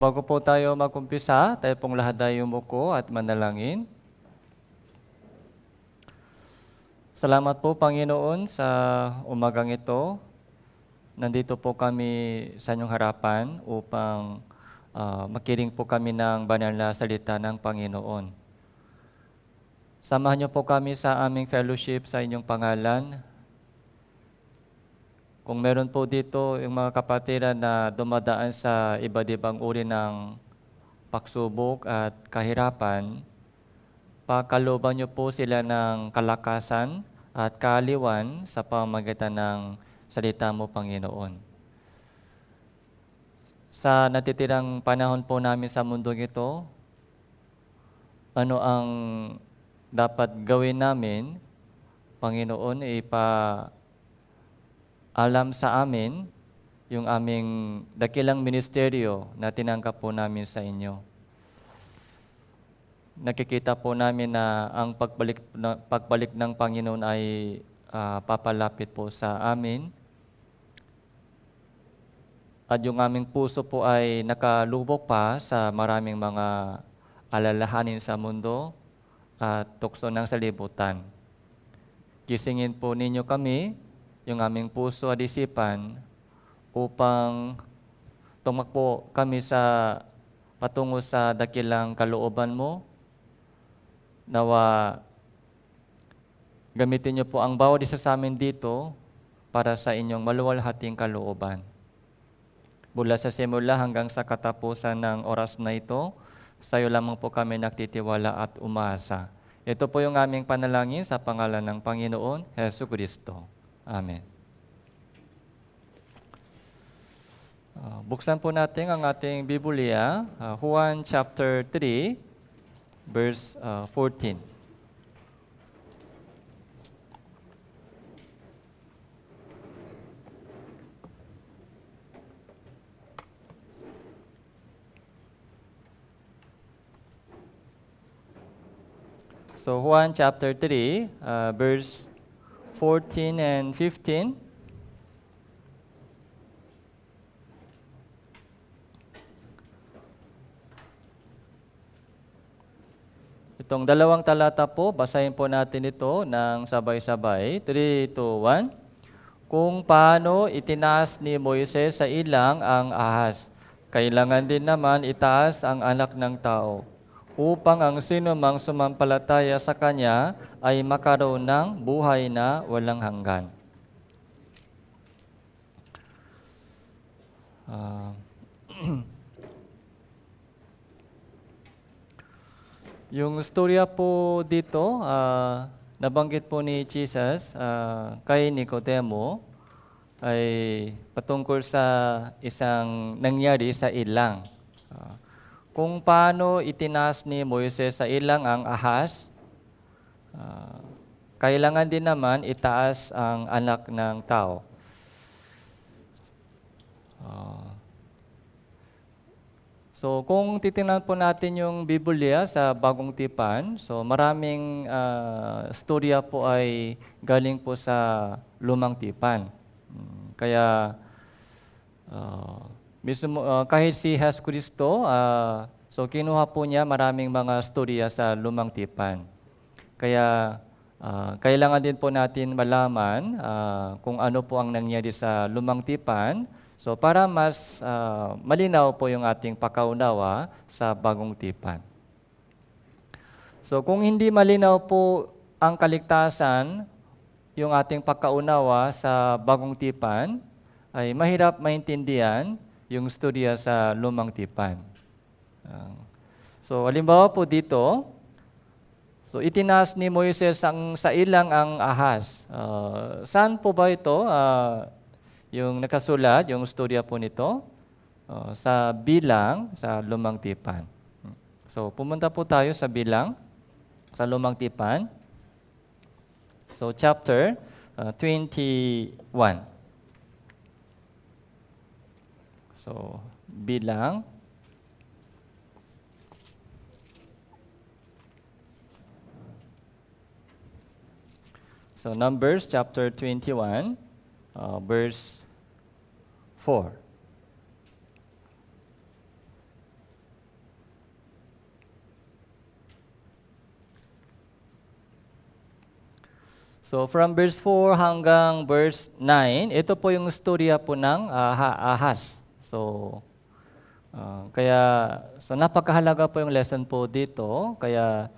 Bago po tayo mag-umpisa, tayo pong lahat ay umuko at manalangin. Salamat po, Panginoon, sa umagang ito. Nandito po kami sa inyong harapan upang makinig po kami ng banal na salita ng Panginoon. Samahan niyo po kami sa aming fellowship sa inyong pangalan. Kung meron po dito yung mga kapatiran na dumadaan sa iba't ibang uri ng pagsubok at kahirapan, pakaloban niyo po sila ng kalakasan at kaaliwan sa pamamagitan ng salita mo, Panginoon. Sa natitirang panahon po namin sa mundong ito, ano ang dapat gawin namin, Panginoon, alam sa amin yung aming dakilang ministeryo na tinanggap po namin sa inyo. Nakikita po namin na ang pagbalik ng Panginoon ay papalapit po sa amin. At yung aming puso po ay nakalubog pa sa maraming mga alalahanin sa mundo at tukso ng salibutan. Gisingin po ninyo kami, yung aming puso at isipan, upang tumakbo kami patungo sa dakilang kalooban mo. Nawa gamitin niyo po ang bawat isa sa amin dito para sa inyong maluwalhating kalooban. Mula sa simula hanggang sa katapusan ng oras na ito, sa iyo lamang po kami nagtitiwala at umaasa. Ito po yung aming panalangin sa pangalan ng Panginoon, Jesucristo. Amen. Buksan po natin ang ating Biblia, Juan chapter 3, verse 14. So Juan chapter 3, verse 14 and 15. Itong dalawang talata po, basahin po natin ito ng sabay-sabay. 3, 2, 1. Kung paano itinaas ni Moises sa ilang ang ahas, kailangan din naman itaas ang anak ng tao, upang ang sinumang sumampalataya sa Kanya ay makaroon ng buhay na walang hanggan. Yung storya po dito, nabanggit po ni Jesus kay Nicodemo ay patungkol sa isang nangyari sa ilang. Kung paano itinaas ni Moises sa ilang ang ahas, kailangan din naman itaas ang anak ng tao. So kung titingnan po natin yung Biblia sa Bagong Tipan, so maraming storya po ay galing po sa Lumang Tipan. Kaya mismo, kahit si Jesucristo, so kinuha po niya maraming mga storya sa Lumang Tipan. Kaya kailangan din po natin malaman kung ano po ang nangyari sa Lumang Tipan, so para mas malinaw po yung ating pakaunawa sa Bagong Tipan. So kung hindi malinaw po ang kaligtasan, yung ating pakaunawa sa Bagong Tipan, ay mahirap maintindihan yung storya sa Lumang Tipan. So halimbawa po dito, so itinaas ni Moises sa ilang ang ahas. Saan po ba ito? Yung nakasulat, yung storya po nito, sa Bilang, sa Lumang Tipan. So pumunta po tayo sa Bilang, sa Lumang Tipan. So chapter 21. So, Bilang. So, Numbers chapter 21, verse 4. So from verse 4 hanggang verse 9, ito po yung storya po ng Ahaz. So so napakahalaga po yung lesson po dito. Kaya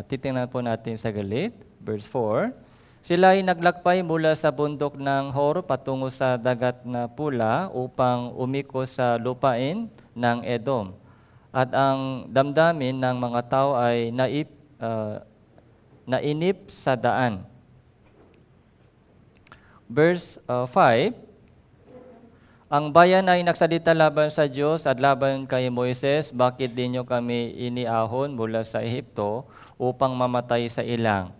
titingnan po natin sa galit. Verse 4. Sila ay naglakbay mula sa bundok ng Hor patungo sa dagat na pula upang umiko sa lupain ng Edom. At ang damdamin ng mga tao ay nainip sa daan. Verse 5. Ang bayan ay nagsalita laban sa Diyos at laban kay Moises, bakit di nyo kami iniahon mula sa Ehipto upang mamatay sa ilang?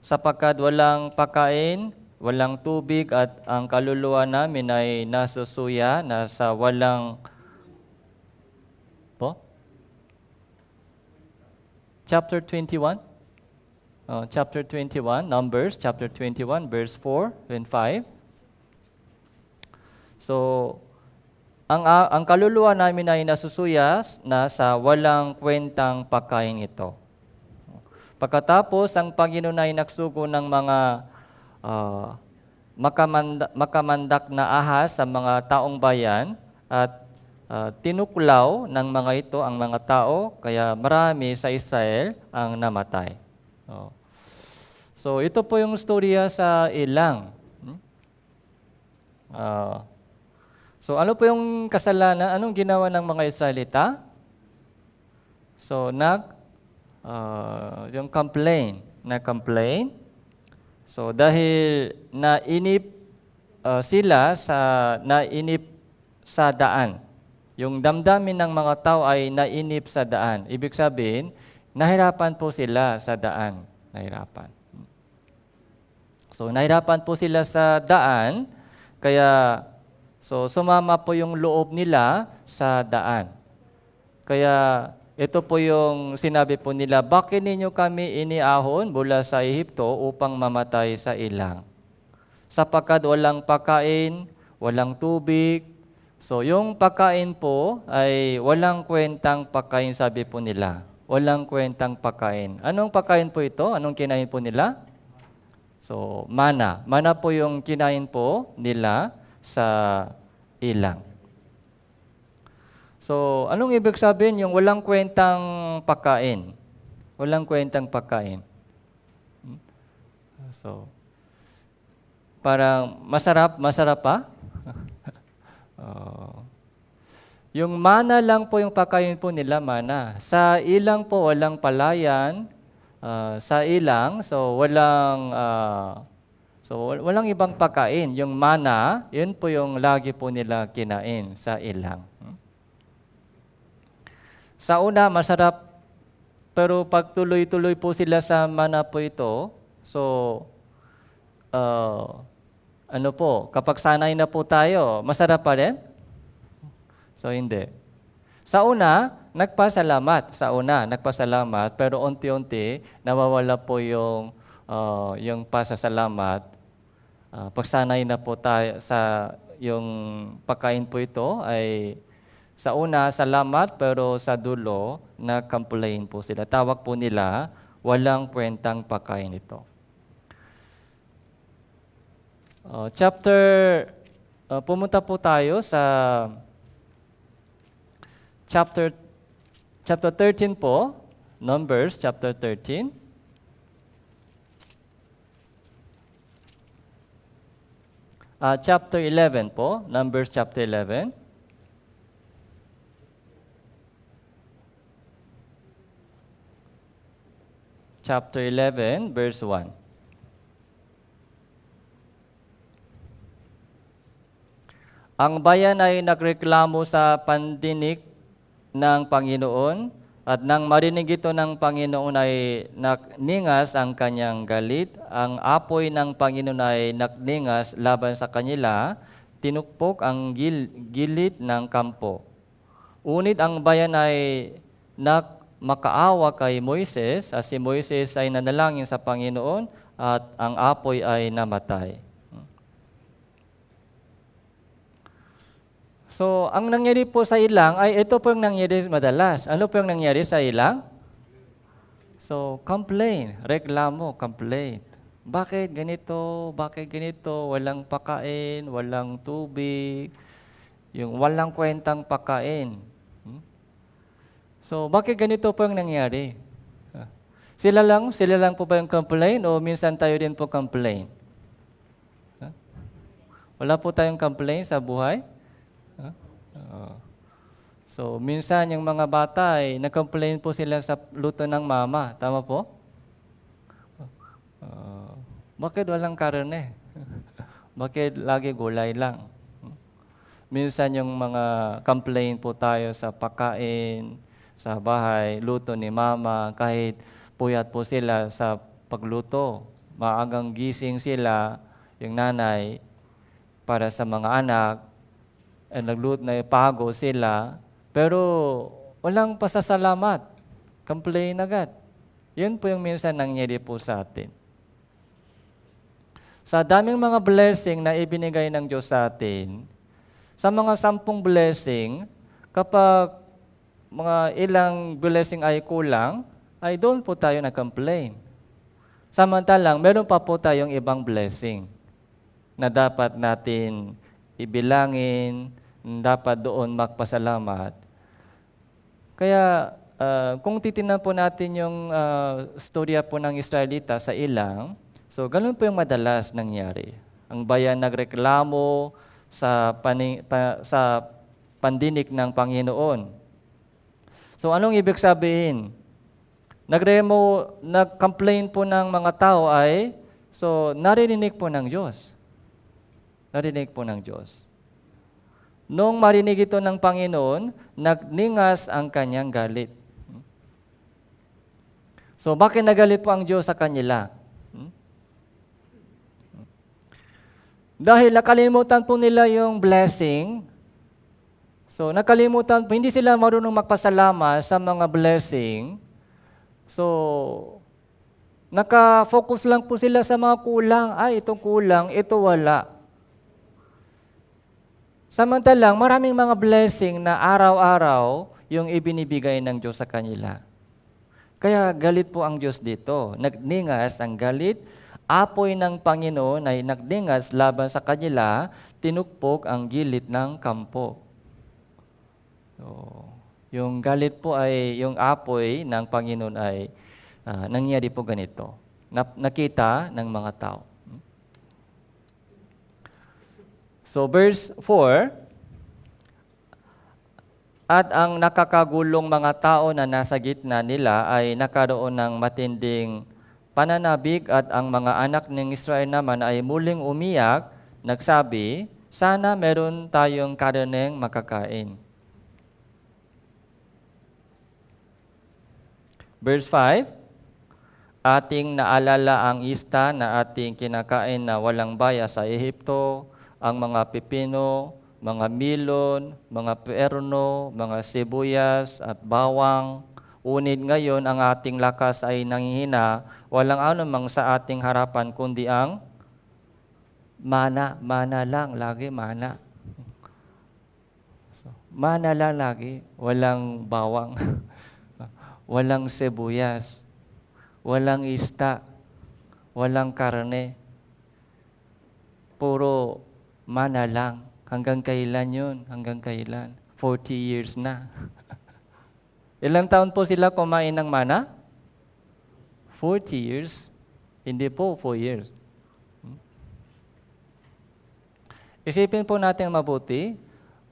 Sapagkat walang pagkain, walang tubig at ang kaluluwa namin ay nasusuya na sa walang Chapter 21. Chapter 21, Numbers, chapter 21, verse 4 and 5. So, ang kaluluwa namin ay nasusuyas na sa walang kwentang pagkain ito. Pagkatapos, ang Panginoon ay nagsugo ng mga makamandak na ahas sa mga taong bayan at tinuklaw ng mga ito ang mga tao, kaya marami sa Israel ang namatay. So, ito po yung storya sa ilang. So, ano po yung kasalanan? Anong ginawa ng mga Israelita? So, yung nag-complain. So, dahil nainip sa daan. Yung damdamin ng mga tao ay nainip sa daan. Ibig sabihin, nahirapan po sila sa daan. So, nahirapan po sila sa daan, kaya sumama po yung loob nila sa daan. Kaya ito po yung sinabi po nila, bakit ninyo kami iniahon mula sa Ehipto upang mamatay sa ilang? Sapagkat walang pagkain, walang tubig. So yung pagkain po ay walang kwentang pagkain, sabi po nila. Walang kwentang pagkain. Anong pagkain po ito? Anong kinain po nila? So mana. Mana po yung kinain po nila sa ilang. So, anong ibig sabihin yung walang kwentang pagkain? Walang kwentang pagkain. So, parang masarap pa? Yung mana lang po yung pagkain po nila, mana. Sa ilang po, walang palayan. Sa ilang, walang ibang pagkain. Yung mana, yun po yung lagi po nila kinain sa ilang. Sa una, masarap, pero pag tuloy-tuloy po sila sa mana po ito, kapag sanay na po tayo, masarap pa rin? So, hindi. Sa una, nagpasalamat, pero unti-unti, nawawala po yung pasasalamat. Pagsanay na po tayo sa yung pagkain po ito ay sa una, salamat, pero sa dulo, na-complain po sila. Tawag po nila, walang kwentang pagkain ito. Pumunta po tayo sa chapter 13 po, Numbers, chapter 13. Chapter 11 po, Numbers chapter 11. Chapter 11, verse 1. Ang bayan ay nagreklamo sa pandinig ng Panginoon, at nang marinig ito ng Panginoon ay nakningas ang kanyang galit. Ang apoy ng Panginoon ay nakningas laban sa kanila, tinukpok ang gilid ng kampo. Unit ang bayan ay makaawa kay Moises, at si Moises ay nanalangin sa Panginoon at ang apoy ay namatay. So, ang nangyari po sa ilang ay ito po yung nangyari madalas. Ano po yung nangyari sa ilang? So, complain, reklamo, complaint. Bakit ganito? Bakit ganito? Walang pakain, walang tubig, yung walang kwentang pakain. Hmm? So, bakit ganito po ang nangyari? Ah, sila lang po ba yung complain o minsan tayo din po complain? Ah, wala po tayong complain sa buhay? Ah, oo. So, minsan yung mga bata ay nag-complain po sila sa luto ng mama. Tama po? Ah, bakit walang karne? Bakit lagi gulay lang? Minsan yung mga complain po tayo sa pagkain, sa bahay, luto ni mama, kahit puyat po sila sa pagluto. Maagang gising sila, yung nanay, para sa mga anak, nagluto na pago sila, pero walang pasasalamat. Complain agad. Yun po yung minsan nangyari po sa atin. Sa daming mga blessing na ibinigay ng Diyos sa atin, sa mga 10 blessing, kapag mga ilang blessing ay kulang, ay doon po tayo nag-complain. Samantalang, meron pa po tayong ibang blessing na dapat natin ibilangin, dapat doon magpasalamat. Kaya, kung titingnan po natin yung storya po ng Israelita sa ilang, so ganun po yung madalas nangyari. Ang bayan nagreklamo sa pandinig ng Panginoon. So anong ibig sabihin? Nag-complain po ng mga tao ay, so narinig po ng Diyos. Narinig po ng Diyos. Nung marinig ito ng Panginoon, nagningas ang kanyang galit. So bakit nagalit po ang Diyos sa kanila? Dahil nakalimutan po nila yung blessing. So nakalimutan po, hindi sila marunong magpasalamat sa mga blessing. So naka-focus lang po sila sa mga kulang. Ay, ito kulang, ito wala. Samantalang maraming mga blessing na araw-araw yung ibinibigay ng Diyos sa kanila. Kaya galit po ang Diyos dito. Nagningas ang galit. Apoy ng Panginoon ay nagningas laban sa kanila, tinukpok ang gilid ng kampo. So, yung galit po ay, yung apoy ng Panginoon ay nangyari po ganito. Nakita ng mga tao. So verse 4, at ang nakakagulong mga tao na nasa gitna nila ay nakaroon ng matinding pananabig at ang mga anak ng Israel naman ay muling umiyak, nagsabi, sana meron tayong karneng makakain. Verse 5, ating naalala ang ista na ating kinakain na walang baya sa Ehipto, ang mga pipino, mga milon, mga perno, mga sibuyas at bawang. Unid ngayon ang ating lakas ay nanghihina, walang anumang sa ating harapan kundi ang mana. Mana lang, lagi mana. So, mana lang lagi, walang bawang, walang sibuyas, walang ista, walang karne. Puro mana lang. Hanggang kailan yun? Hanggang kailan? 40 years na. Ilang taon po sila kumain ng mana? 40 years. Hindi po 4 years. Isipin po natin mabuti,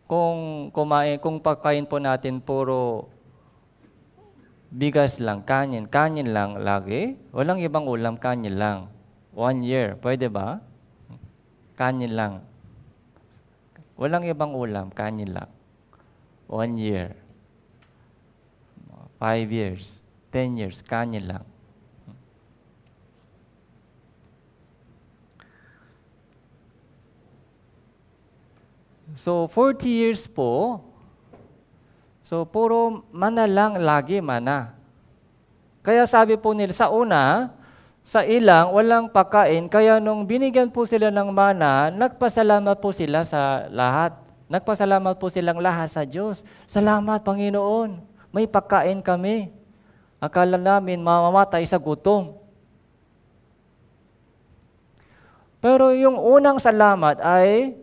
kung pagkain po natin puro bigas lang, kanin lang lagi, walang ibang ulam, kanin lang. 1 year, pwede ba? Kanin lang. Walang ibang ulam, kanin lang. 1 year. 5 years, 10 years, kanin lang. So, 40 years po, so puro mana lang, lagi mana. Kaya sabi po nila, sa una, sa ilang, walang pagkain, kaya nung binigyan po sila ng mana, nagpasalamat po sila sa lahat. Nagpasalamat po silang lahat sa Diyos. Salamat, Panginoon. May pagkain kami. Akala namin mamamatay sa gutom. Pero yung unang salamat ay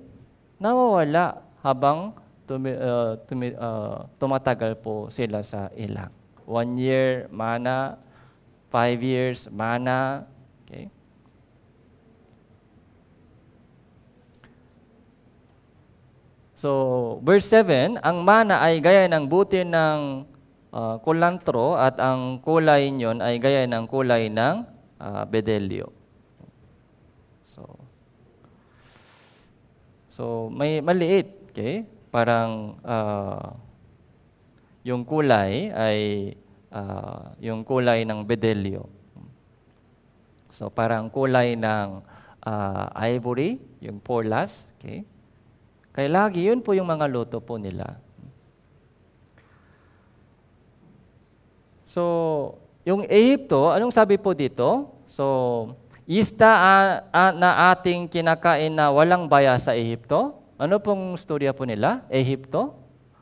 nawawala habang tumatagal po sila sa ilang. 1 year, mana. 5 years, mana. Okay? So, verse 7, ang mana ay gaya ng buti ng kulantro at ang kulay niyon ay gaya ng kulay ng bedelyo. So may maliit, okay? Parang yung kulay ay yung kulay ng bedelyo. So parang kulay ng ivory, yung porlas, okay? Kaya lagi yun po yung mga luto po nila. So, yung Ehipto, anong sabi po dito? So, isda na ating kinakain na walang baya sa Ehipto. Ano pong storya po nila? Ehipto.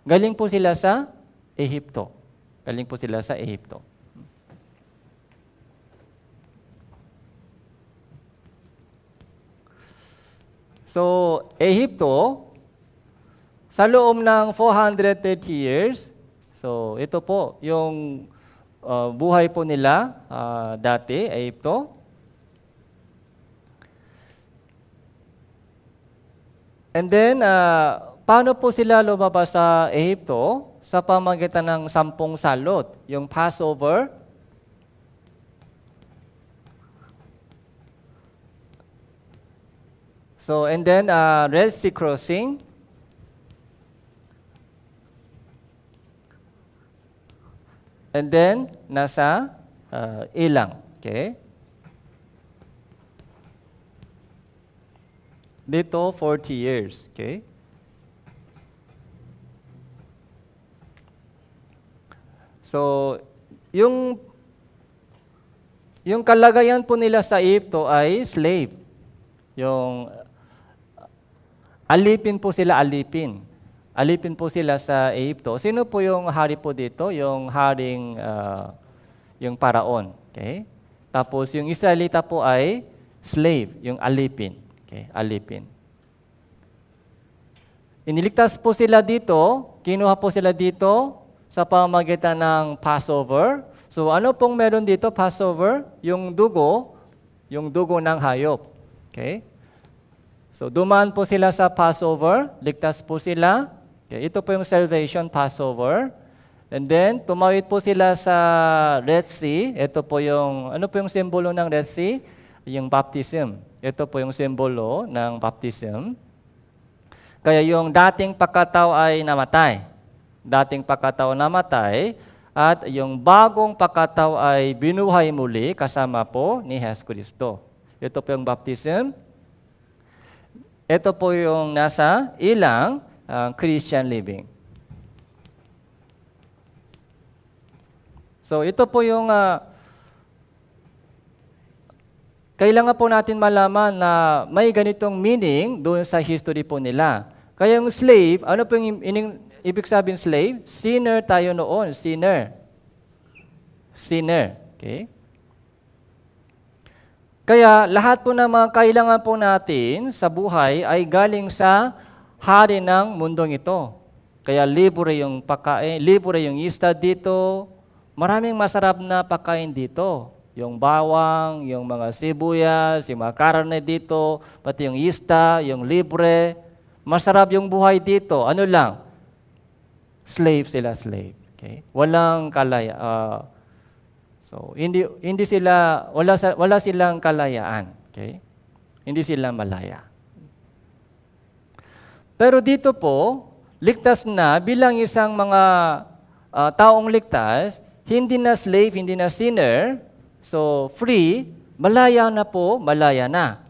Galing po sila sa Ehipto. Galing po sila sa Ehipto. So, Ehipto, sa loob ng 430 years, so ito po yung buhay po nila dati, Ehipto. And then, paano po sila lumabas sa Ehipto? Sa pamamagitan ng 10 salot, yung Passover. So, and then, Red Sea crossing. And then, nasa ilang. Okay? Dito, 40 years. Okay? So, yung kalagayan po nila sa Ehipto ay slave. Yung alipin po sila, alipin. Alipin po sila sa Ehipto. Sino po yung hari po dito? Yung haring, yung paraon. Okay? Tapos yung Israelita po ay slave, yung alipin. Okay, alipin. Iniligtas po sila dito, kinuha po sila dito sa pamamagitan ng Passover. So ano pong meron dito, Passover? Yung dugo ng hayop. Okay? So dumaan po sila sa Passover, ligtas po sila. Okay, ito po yung salvation, Passover. And then, tumawid po sila sa Red Sea. Ito po yung, ano po yung simbolo ng Red Sea? Yung baptism. Ito po yung simbolo ng baptism. Kaya yung dating pagkatao ay namatay. Dating pagkatao namatay. At yung bagong pagkatao ay binuhay muli kasama po ni Jesus Cristo. Ito po yung baptism. Ito po yung nasa ilang Christian living. So ito po yung kailangan po natin malaman na may ganitong meaning doon sa history po nila. Kaya yung slave, ano po yung ibig sabihin slave? Sinner tayo noon, sinner. Sinner. Okay? Kaya lahat po ng mga kailangan po natin sa buhay ay galing sa hari ng mundong ito. Kaya libre yung pagkain, libre yung isda dito. Maraming masarap na pagkain dito. Yung bawang, yung mga sibuyas, yung mga karne dito, pati yung isda, yung libre. Masarap yung buhay dito. Ano lang? Slave sila, slave. Okay? Walang kalaya. So hindi sila wala silang kalayaan. Okay? Hindi sila malaya. Pero dito po, ligtas na bilang isang mga taong ligtas, hindi na slave, hindi na sinner. So, free, malaya na po, malaya na.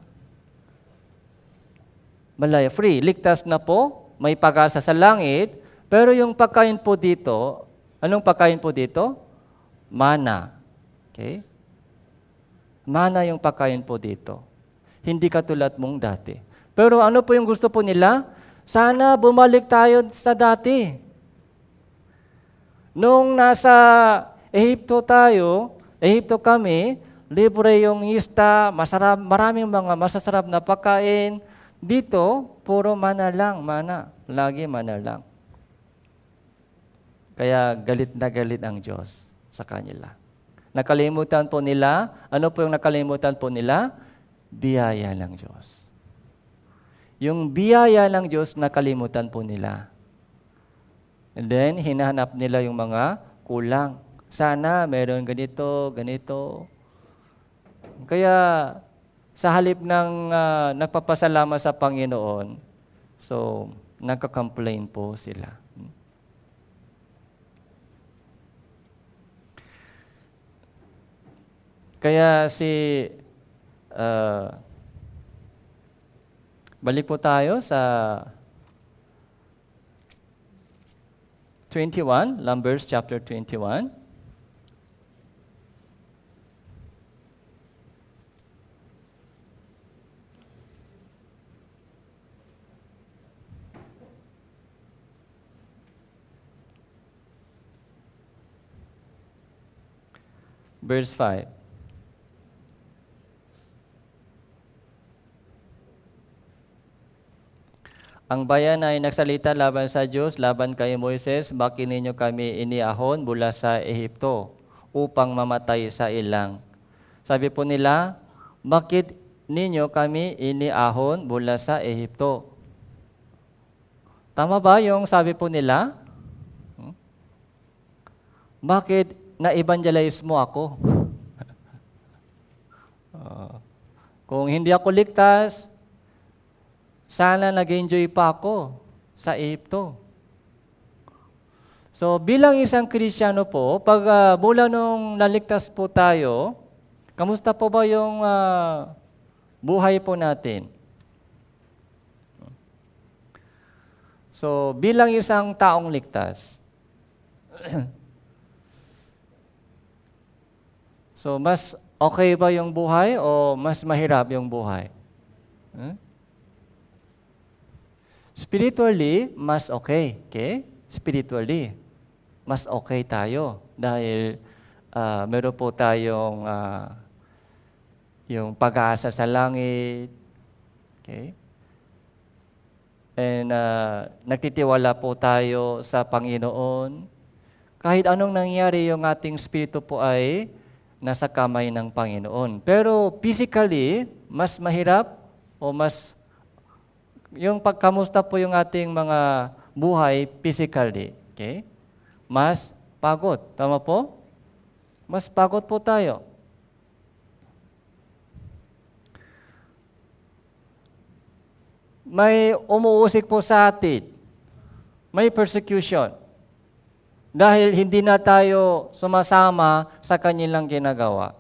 Malaya, free, ligtas na po, may pag-asa sa langit, pero yung pagkain po dito, anong pagkain po dito? Mana. Okay? Mana yung pagkain po dito. Hindi katulad mong dati. Pero ano po yung gusto po nila? Sana bumalik tayo sa dati. Nung nasa Ehipto kami, libre yung isda, masarap, maraming mga masasarap na pagkain. Dito, puro mana lang, mana. Lagi mana lang. Kaya galit na galit ang Diyos sa kanila. Nakalimutan po nila, ano po yung nakalimutan po nila? Biyaya ng Diyos. Yung biyaya ng Diyos, nakalimutan po nila. And then, hinahanap nila yung mga kulang. Sana meron ganito, ganito. Kaya sa halip ng nagpapasalamat sa Panginoon, so nagka-complain po sila. Kaya balik po tayo sa 21, Numbers chapter 21. Verse 5. Ang bayan ay nagsalita laban sa Diyos, laban kay Moises, bakit ninyo kami iniahon mula sa Ehipto upang mamatay sa ilang? Sabi po nila, bakit ninyo kami iniahon mula sa Ehipto? Tama ba yung sabi po nila? Bakit na-evangelize mo ako? Kung hindi ako ligtas, sana nag-enjoy pa ako sa Ehipto. So bilang isang Kristiyano po, pag mula nung naligtas po tayo, kamusta po ba yung buhay po natin? So bilang isang taong ligtas, so mas okay ba yung buhay o mas mahirap yung buhay? Spiritually, mas okay. Okay? Spiritually, mas okay tayo. Dahil meron po tayong yung pag-asa sa langit. Okay? And nagtitiwala po tayo sa Panginoon. Kahit anong nangyari, yung ating spirito po ay nasa kamay ng Panginoon. Pero physically, mas mahirap o mas yung pagkamusta po yung ating mga buhay physically, okay? Mas pagod. Tama po? Mas pagod po tayo. May umuusik po sa atin. May persecution. Dahil hindi na tayo sumasama sa kanilang ginagawa.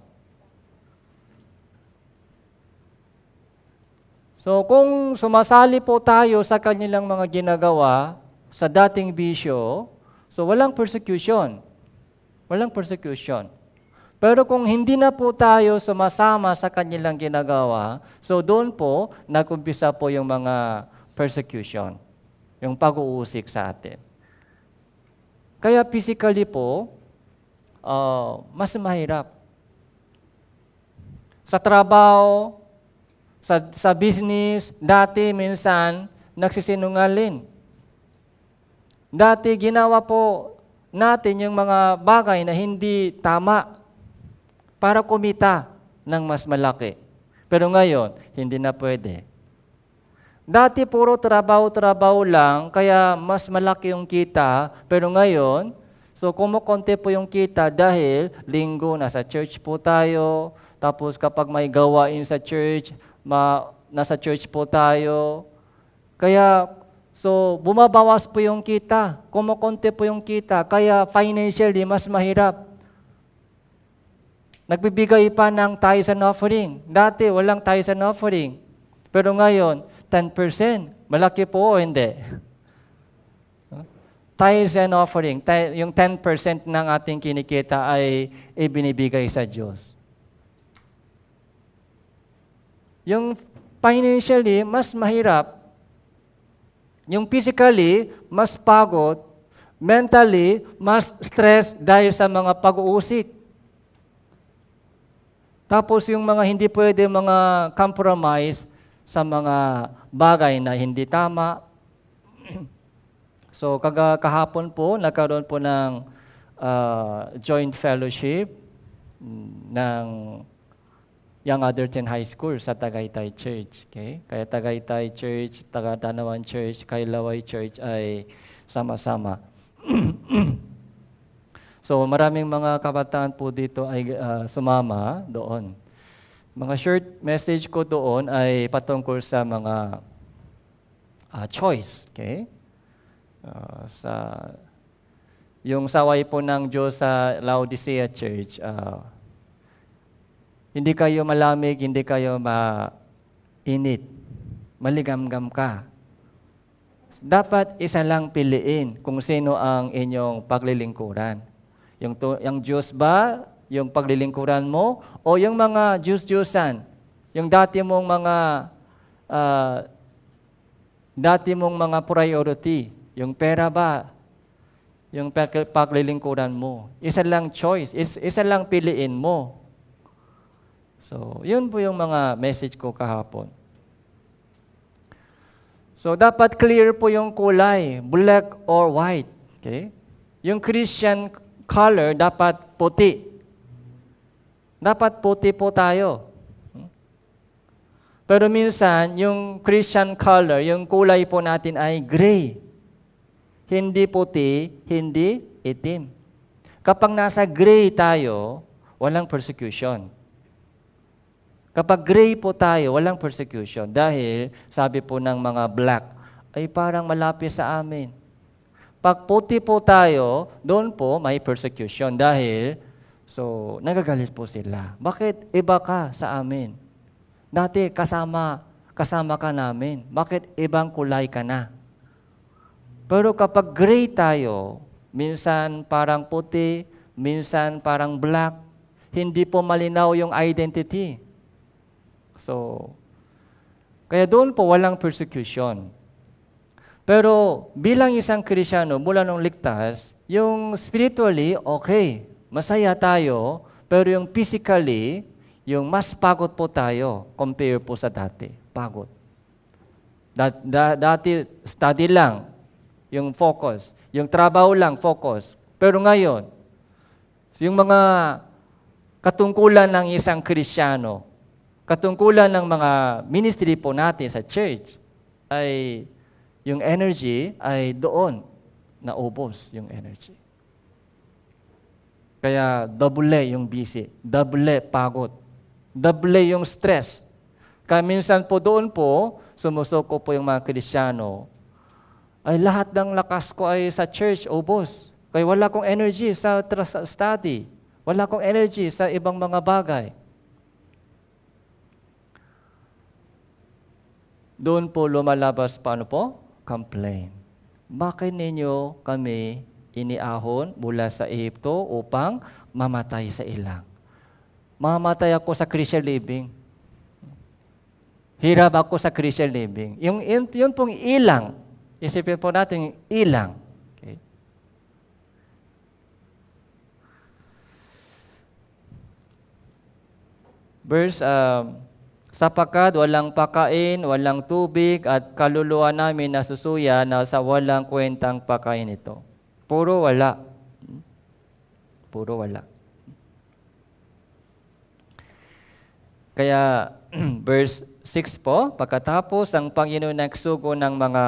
So kung sumasali po tayo sa kanilang mga ginagawa, sa dating bisyo, so walang persecution. Walang persecution. Pero kung hindi na po tayo sumasama sa kanilang ginagawa, so doon po nag-umpisa po yung mga persecution, yung pag-uusik sa atin. Kaya physically po, mas mahirap. Sa trabaho, sa business, dati minsan nagsisinungaling. Dati ginawa po natin yung mga bagay na hindi tama para kumita ng mas malaki. Pero ngayon, hindi na pwede. Dati puro trabaho-trabaho lang, kaya mas malaki yung kita. Pero ngayon, so kumukonti po yung kita dahil linggo nasa church po tayo. Tapos kapag may gawain sa church, nasa church po tayo. Kaya, so bumabawas po yung kita. Kumukonti po yung kita. Kaya financially, mas mahirap. Nagbibigay pa ng tithes and offering. Dati, walang tithes and offering. Pero ngayon, 10%. Malaki po o hindi? Tithes and offering. Yung 10% ng ating kinikita ay ibinibigay sa Diyos. Yung financially, mas mahirap. Yung physically, mas pagod. Mentally, mas stress dahil sa mga pag-uusik. Tapos yung mga hindi pwede mga compromise sa mga bagay na hindi tama. So kahapon po, nagkaroon po ng joint fellowship ng Young Adults High School sa Tagaytay Church. Okay? Kaya Tagaytay Church, Tagatanawan Church, Kailaway Church ay sama-sama. So maraming mga kabataan po dito ay sumama doon. Mga short message ko doon ay patungkol sa mga choice. Okay? Yung saway po ng Diyos sa Laodicea Church, hindi kayo malamig, hindi kayo mainit. Maligamgam ka. Dapat isa lang piliin kung sino ang inyong paglilingkuran. Yung Diyos ba, yung paglilingkuran mo, o yung mga Diyos-Diyosan, yung dati mong mga priority, yung pera ba, yung paglilingkuran mo. Isa lang choice, isa lang piliin mo. So, yun po yung mga message ko kahapon. So, dapat clear po yung kulay, black or white. Okay? Yung Christian color dapat puti. Dapat puti po tayo. Pero minsan, yung Christian color, yung kulay po natin ay gray. Hindi puti, hindi itim. Kapag nasa gray tayo, walang persecution. Kapag gray po tayo, walang persecution. Dahil, sabi po ng mga black, ay parang malapit sa amin. Pag puti po tayo, doon po may persecution. Dahil, nagagalit po sila. Bakit iba ka sa amin? Dati, kasama ka namin. Bakit ibang kulay ka na? Pero kapag gray tayo, minsan parang puti, minsan parang black, hindi po malinaw yung identity. Kaya doon po walang persecution. Pero bilang isang Kristiyano, mula nung ligtas, yung spiritually, okay, masaya tayo, pero yung physically, yung mas pagod po tayo compare po sa dati. Pagod. Dati, study lang, yung focus. Yung trabaho lang, focus. Pero ngayon, yung mga katungkulan ng isang Kristiyano, katungkulan ng mga ministry po natin sa church, ay yung energy ay doon naubos yung energy. Kaya double yung busy, double pagod, double yung stress. Kaya minsan po doon po, sumusoko po yung mga Kristiyano, ay lahat ng lakas ko ay sa church, ubos. Kaya wala akong energy sa study, wala akong energy sa ibang mga bagay. Doon po lumalabas paano po? Complain. Bakit ninyo kami iniahon mula sa Ehipto upang mamatay sa ilang? Mamatay ako sa Christian living. Hirap ako sa Christian living. Yun pong ilang. Isipin po natin yung ilang. Okay. Verse sapagkat walang pakain, walang tubig, at kaluluwa namin nasusuya na sa walang kwentang pakain ito. Puro wala. Puro wala. Kaya, verse 6 po, pagkatapos ang Panginoon nagsugo ng mga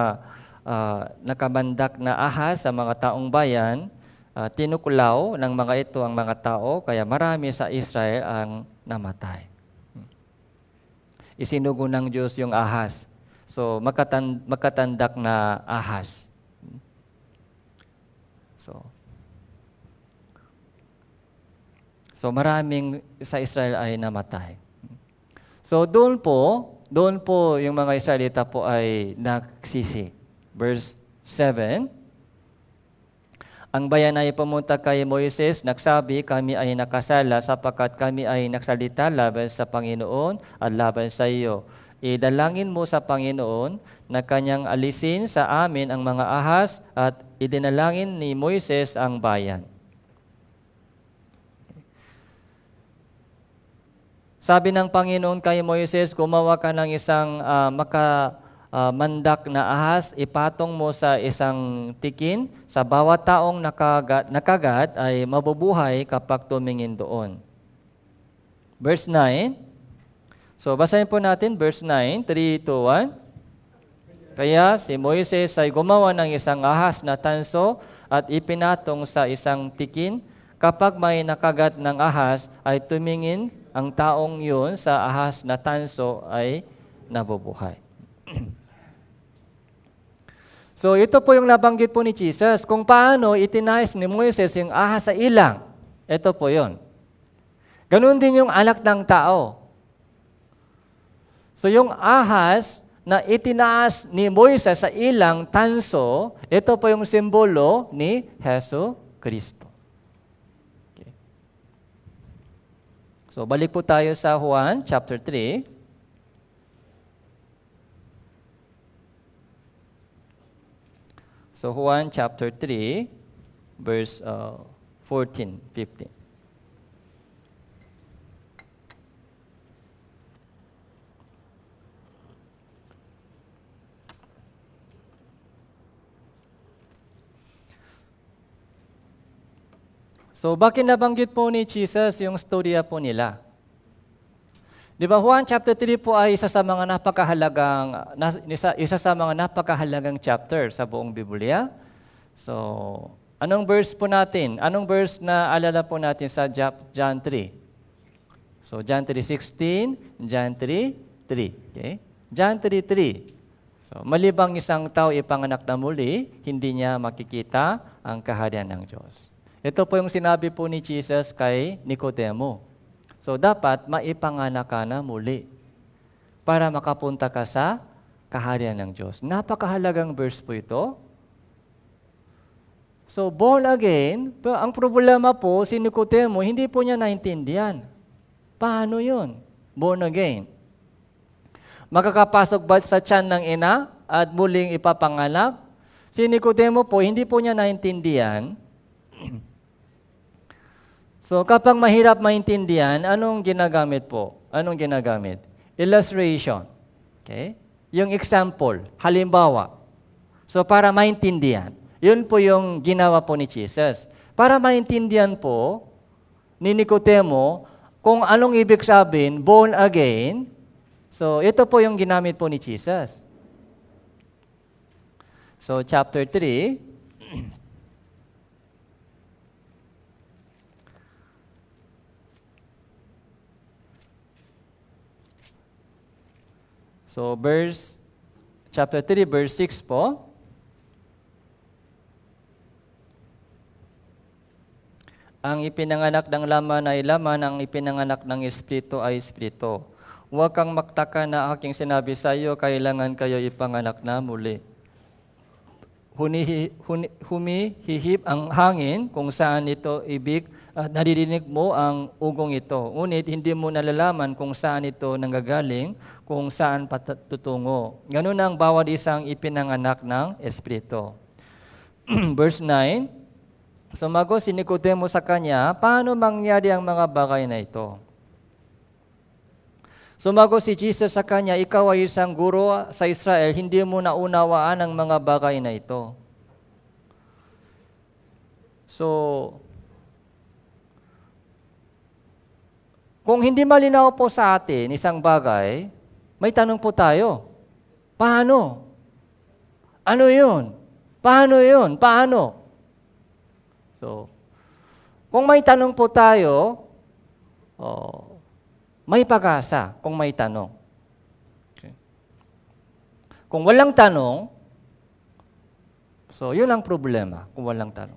nakabandak na ahas sa mga taong bayan, tinuklaw ng mga ito ang mga tao, kaya marami sa Israel ang namatay. Isinugo ng Diyos yung ahas. So, magkatandak na ahas. So maraming sa Israel ay namatay. So, doon po yung mga Israelita po ay nagsisi. Verse 7, ang bayan ay pumunta kay Moises, nagsabi, kami ay nakasala sapagkat kami ay nagsalita laban sa Panginoon at laban sa iyo. Idalangin mo sa Panginoon na kanyang alisin sa amin ang mga ahas at idinalangin ni Moises ang bayan. Sabi ng Panginoon kay Moises, gumawa ka ng isang mandak na ahas, ipatong mo sa isang tikin, sa bawat taong nakagat ay mabubuhay kapag tumingin doon. Verse 9. So, basahin po natin, verse 9, 3, 2, 1. Kaya si Moises ay gumawa ng isang ahas na tanso at ipinatong sa isang tikin. Kapag may nakagat ng ahas, ay tumingin ang taong yun sa ahas na tanso ay nabubuhay. So ito po yung nabanggit po ni Jesus, kung paano itinais ni Moises yung ahas sa ilang. Ito po yun. Ganun din yung anak ng tao. So yung ahas na itinaas ni Moises sa ilang tanso, ito po yung simbolo ni Hesus Kristo. Okay. So balik po tayo sa Juan chapter 3. So Juan chapter 3, verse 14, 15. So, bakit nabanggit po ni Jesus yung storya po nila? Di ba, Juan chapter 3 po ay isa sa mga napakahalagang chapter sa buong Biblia. So, anong verse po natin? Anong verse na alala po natin sa John 3? So, John 3:16, John 3:3. Okay? John 3:3. So, malibang isang tao ipanganak na muli, hindi niya makikita ang kaharian ng Diyos. Ito po yung sinabi po ni Jesus kay Nicodemo. So, dapat maipanganak ka na muli para makapunta ka sa kaharian ng Diyos. Napakahalagang verse po ito. So, born again, ang problema po, si Nicodemo, hindi po niya naintindihan. Paano yun? Born again. Makakapasok ba sa tiyan ng ina at muling ipapanganak? Si Nicodemo po, hindi po niya naintindihan. So, kapag mahirap maintindihan, anong ginagamit po? Anong ginagamit? Illustration. Okay? Yung example, halimbawa. So, para maintindihan. Yun po yung ginawa po ni Jesus. Para maintindihan po ni Nicodemo kung anong ibig sabihin, born again. So, ito po yung ginamit po ni Jesus. So, chapter 3. So, chapter 3, verse 6 po. Ang ipinanganak ng laman ay laman, ang ipinanganak ng espiritu ay espiritu. Huwag kang magtaka na aking sinabi sa iyo, kailangan kayo ipanganak na muli. Humihihip ang hangin kung saan ito ibig at naririnig mo ang ugong ito. Ngunit hindi mo nalalaman kung saan ito nanggagaling, kung saan patutungo. Ganun ang bawat isang ipinanganak ng espiritu. Verse 9, sumagot si Nicodemo sa kanya, paano mangyari ang mga bagay na ito? Sumagot si Jesus sa kanya, ikaw ay isang guro sa Israel, hindi mo naunawaan ang mga bagay na ito. So, kung hindi malinaw po sa atin isang bagay, may tanong po tayo. Paano? Ano yun? Paano yun? Paano? So, kung may tanong po tayo, may pag-asa kung may tanong. Okay. Kung walang tanong, so yun ang problema kung walang tanong.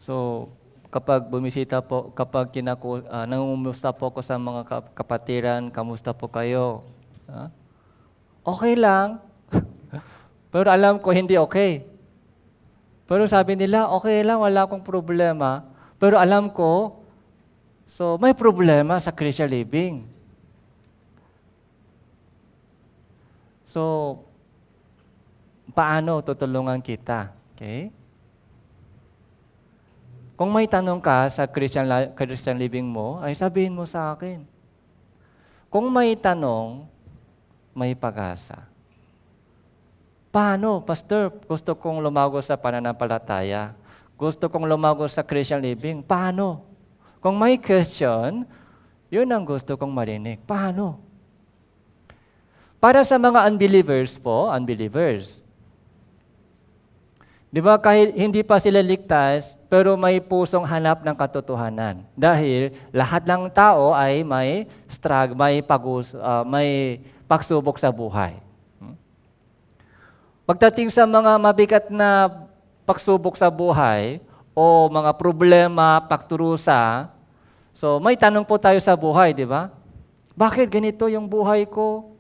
So, kapag bumisita po, kapag nangumusta po ko sa mga kapatiran, kamusta po kayo? Okay lang. Pero alam ko hindi okay. Pero sabi nila, okay lang, wala akong problema. Pero alam ko, so may problema sa Christian living. So, paano tutulungan kita? Okay? Kung may tanong ka sa Christian living mo, ay sabihin mo sa akin. Kung may tanong, may pag-asa. Paano, Pastor? Gusto kong lumago sa pananampalataya. Gusto kong lumago sa Christian living. Paano? Kung may question, yun ang gusto kong marinig. Paano? Para sa mga unbelievers po, unbelievers. Di ba kahit hindi pa sila ligtas, pero may pusong hanap ng katotohanan. Dahil lahat ng tao ay may struggle, may pagsubok sa buhay. Pagdating sa mga mabigat na pagsubok sa buhay o mga problema, pagturusa, so may tanong po tayo sa buhay, di ba? Bakit ganito yung buhay ko?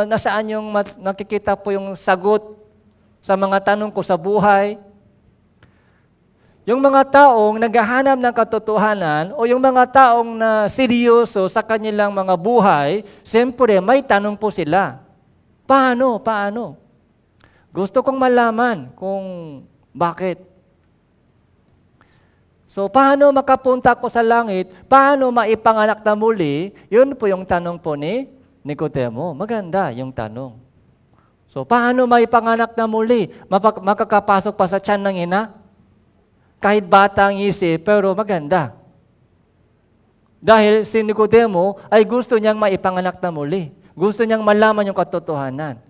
Nasaan yung nakikita po yung sagot sa mga tanong ko sa buhay? Yung mga taong naghahanap ng katotohanan o yung mga taong na seryoso sa kanilang mga buhay, siyempre may tanong po sila. Paano? Gusto kong malaman kung bakit. So, paano makapunta ko sa langit? Paano maipanganak na muli? Yun po yung tanong po ni Nicodemo. Maganda yung tanong. So, paano maipanganak na muli? Makakapasok pa sa tiyan ng ina? Kahit bata ang isip, pero maganda. Dahil si Nicodemo ay gusto niyang maipanganak na muli. Gusto niyang malaman yung katotohanan.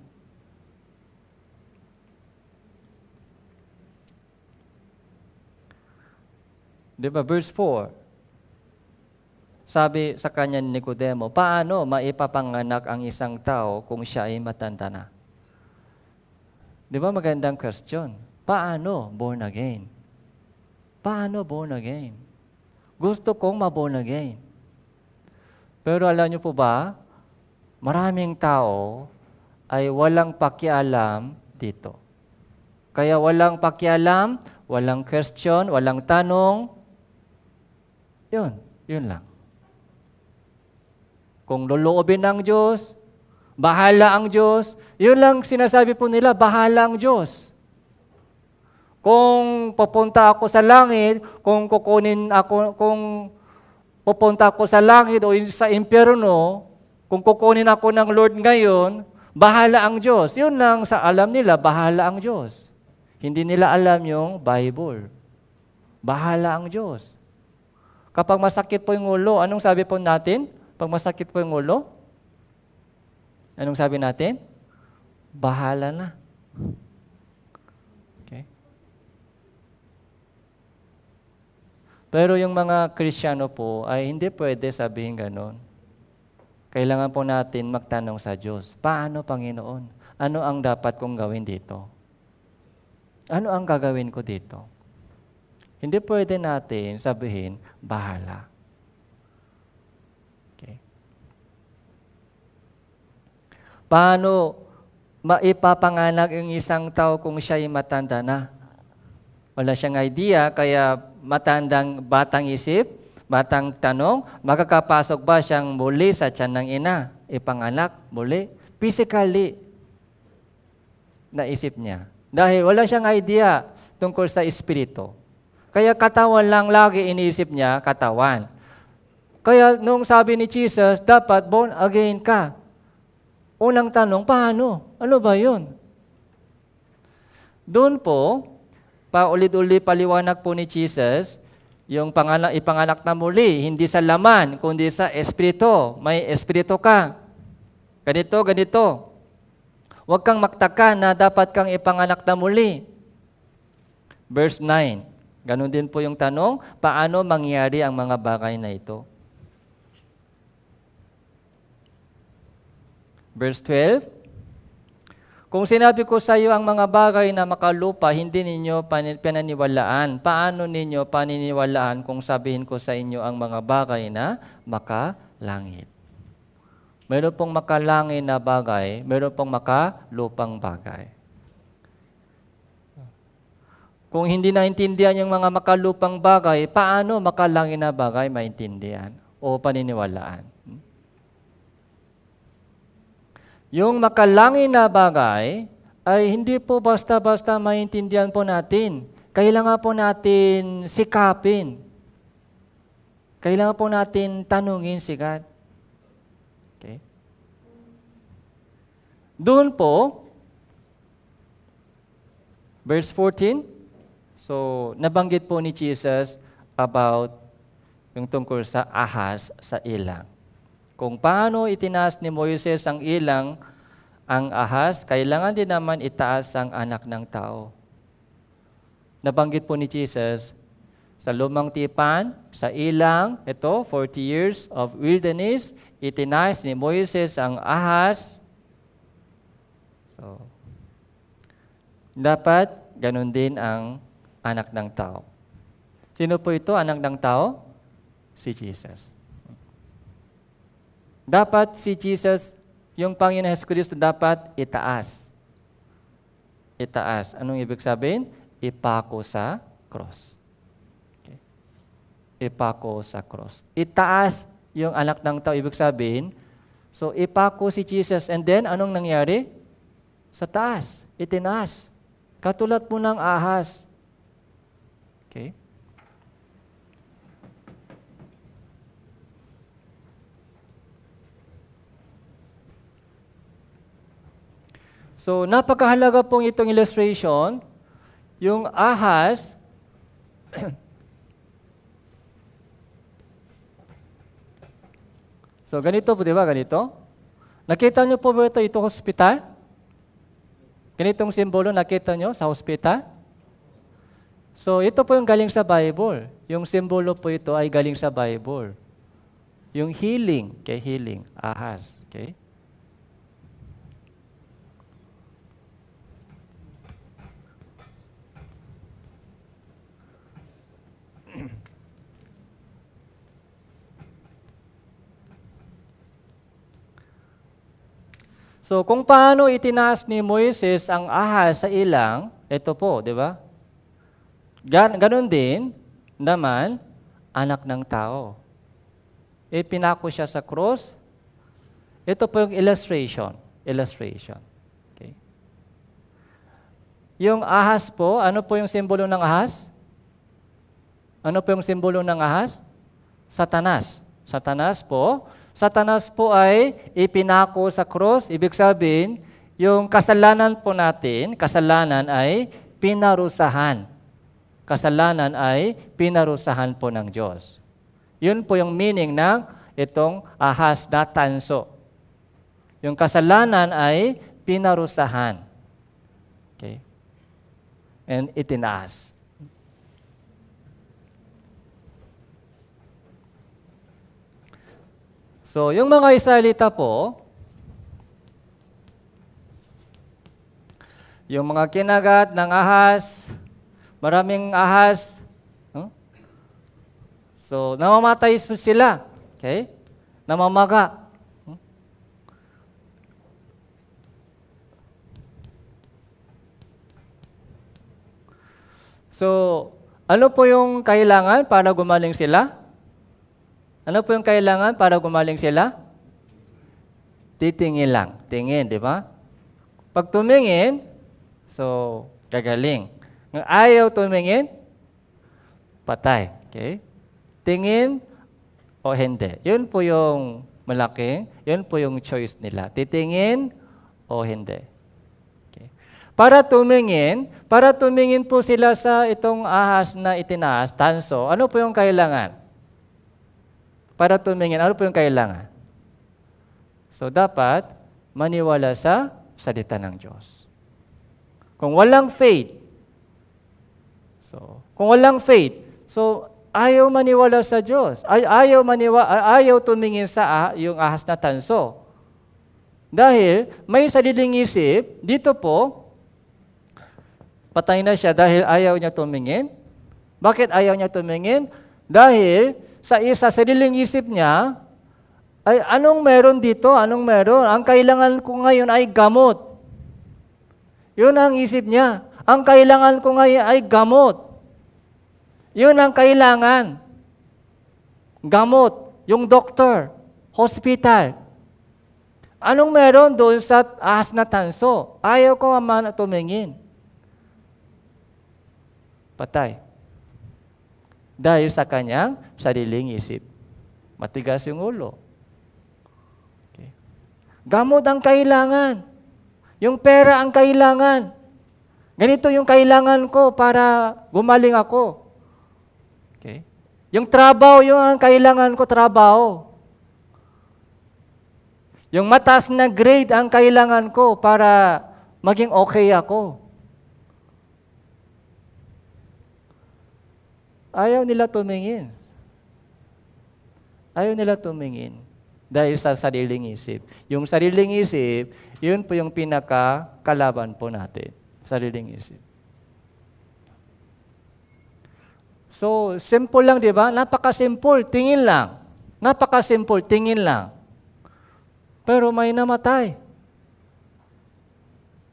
Diba? Verse 4. Sabi sa kanya ni Nicodemo, paano maipapanganak ang isang tao kung siya ay matanda na? Diba magandang question? Paano born again? Paano born again? Gusto kong ma-born again. Pero alam niyo po ba, maraming tao ay walang pakialam dito. Kaya walang pakialam, walang question, walang tanong. Yun lang. Kung loloobin ng Diyos, bahala ang Diyos. Yun lang sinasabi po nila, bahala ang Diyos. Kung pupunta ako sa langit, kung pupunta ako sa langit o sa impyerno, kung kukunin ako ng Lord ngayon, bahala ang Diyos. Yun lang sa alam nila, bahala ang Diyos. Hindi nila alam yung Bible. Bahala ang Diyos. Kapag masakit po yung ulo, anong sabi po natin? Pag masakit po yung ulo, anong sabi natin? Bahala na. Okay? Pero yung mga Kristiyano po ay hindi pwede sabihin ganon. Kailangan po natin magtanong sa Diyos, paano Panginoon? Ano ang dapat kong gawin dito? Ano ang gagawin ko dito? Hindi pwede natin sabihin, bahala. Okay. Paano maipapanganak ang isang tao kung siya ay matanda na? Wala siyang idea, kaya batang isip, batang tanong, makakapasok ba siyang muli sa tiyan ng ina? Ipanganak muli? Physically, naisip niya. Dahil wala siyang idea tungkol sa espiritu. Kaya katawan lang lagi iniisip niya, katawan. Kaya nung sabi ni Jesus, dapat born again ka. Unang tanong, paano? Ano ba yun? Doon po, paulit-ulit paliwanag po ni Jesus, yung ipanganak na muli, hindi sa laman, kundi sa espiritu. May espiritu ka. Ganito. Huwag kang magtaka na dapat kang ipanganak na muli. Verse 9. Ganon din po yung tanong, paano mangyari ang mga bagay na ito? Verse 12. Kung sinabi ko sa iyo ang mga bagay na makalupa, hindi ninyo paniniwalaan. Paano ninyo paniniwalaan kung sabihin ko sa inyo ang mga bagay na makalangit? Meron pong makalangit na bagay, meron pong makalupang bagay. Kung hindi naintindihan yung mga makalupang bagay, paano makalangit na bagay maintindihan o paniniwalaan? Yung makalangit na bagay ay hindi po basta-basta maintindihan po natin. kailangan po natin sikapin. Kailangan po natin tanungin si God. Okay? Doon po, verse 14, so nabanggit po ni Jesus about yung tungkol sa ahas sa ilang. Kung paano itinaas ni Moises ang ilang, ang ahas, kailangan din naman itaas ang anak ng tao. Nabanggit po ni Jesus, sa lumang tipan, sa ilang, ito, 40 years of wilderness, itinaas ni Moises ang ahas. So, dapat ganun din ang anak ng tao. Sino po ito, anak ng tao? Si Jesus. Dapat si Jesus, yung Panginoon Jesucristo dapat itaas. Itaas. Anong ibig sabihin? Ipako sa cross. Okay. Ipako sa cross. Itaas yung anak ng tao, ibig sabihin, so ipako si Jesus, and then anong nangyari? Sa taas, itinaas. Katulad po ng ahas. Okay? So, napakahalaga pong itong illustration. Yung ahas, so ganito po, di ba? Ganito. Nakita niyo po ba ito hospital? Ganitong simbolo nakita niyo sa hospital? So, ito po yung galing sa Bible. Yung simbolo po ito ay galing sa Bible. Yung healing, kay healing, ahas. Okay? So, kung paano itinaas ni Moises ang ahas sa ilang, ito po, di ba? Ganon din naman, anak ng tao. Ipinako siya sa cross. Ito po yung illustration. Okay. Yung ahas po, ano po yung simbolo ng ahas? Ano po yung simbolo ng ahas? Satanas. Satanas po ay ipinako sa cross. Ibig sabihin, yung kasalanan po natin, kasalanan ay pinarusahan. Kasalanan ay pinarusahan po ng Diyos. Yun po yung meaning ng itong ahas na tanso. Yung kasalanan ay pinarusahan. Okay? And itinaas. So, yung mga Israelita po, yung mga kinagat ng ahas, maraming ahas, so, namamatay sila. Okay? Namamaga. So, ano po yung kailangan para gumaling sila? Ano po yung kailangan para gumaling sila? Titingin lang. Tingin, di ba? Pag tumingin, so, gagaling. Kung ayaw tumingin, patay. Okay? Tingin o hindi. Yun po yung malaking, yun po yung choice nila. Titingin o hindi. Okay. Para tumingin po sila sa itong ahas na itinaas, tanso, ano po yung kailangan? Para tumingin, ano po yung kailangan? So, dapat maniwala sa salita ng Diyos. Kung walang faith, so, ayaw maniwala sa Diyos. Ayaw tumingin sa yung ahas na tanso. Dahil may sariling isip, dito po, patay na siya dahil ayaw niya tumingin. Bakit ayaw niya tumingin? Dahil sa sariling isip niya, ay anong meron dito? Anong meron? Ang kailangan ko ngayon ay gamot. Yun ang isip niya. Ang kailangan ko ngayon ay gamot. Yun ang kailangan. Gamot. Yung doktor. Hospital. Anong meron doon sa ahas na tanso? Ayaw ko tumingin. patay. Dahil sa kanyang sariling isip. Matigas yung ulo. Okay. Gamot ang kailangan. Yung pera ang kailangan. Ganito yung kailangan ko para gumaling ako. Okay. Yung trabaho, yung ang kailangan ko, trabaho. Yung mataas na grade ang kailangan ko para maging okay ako. Ayaw nila tumingin. Ayaw nila tumingin dahil sa sariling isip. Yung sariling isip, yun po yung pinaka-kalaban po natin. Sariling isip. So, simple lang, di ba? Napaka-simple, tingin lang. Napaka-simple, tingin lang. Pero may namatay.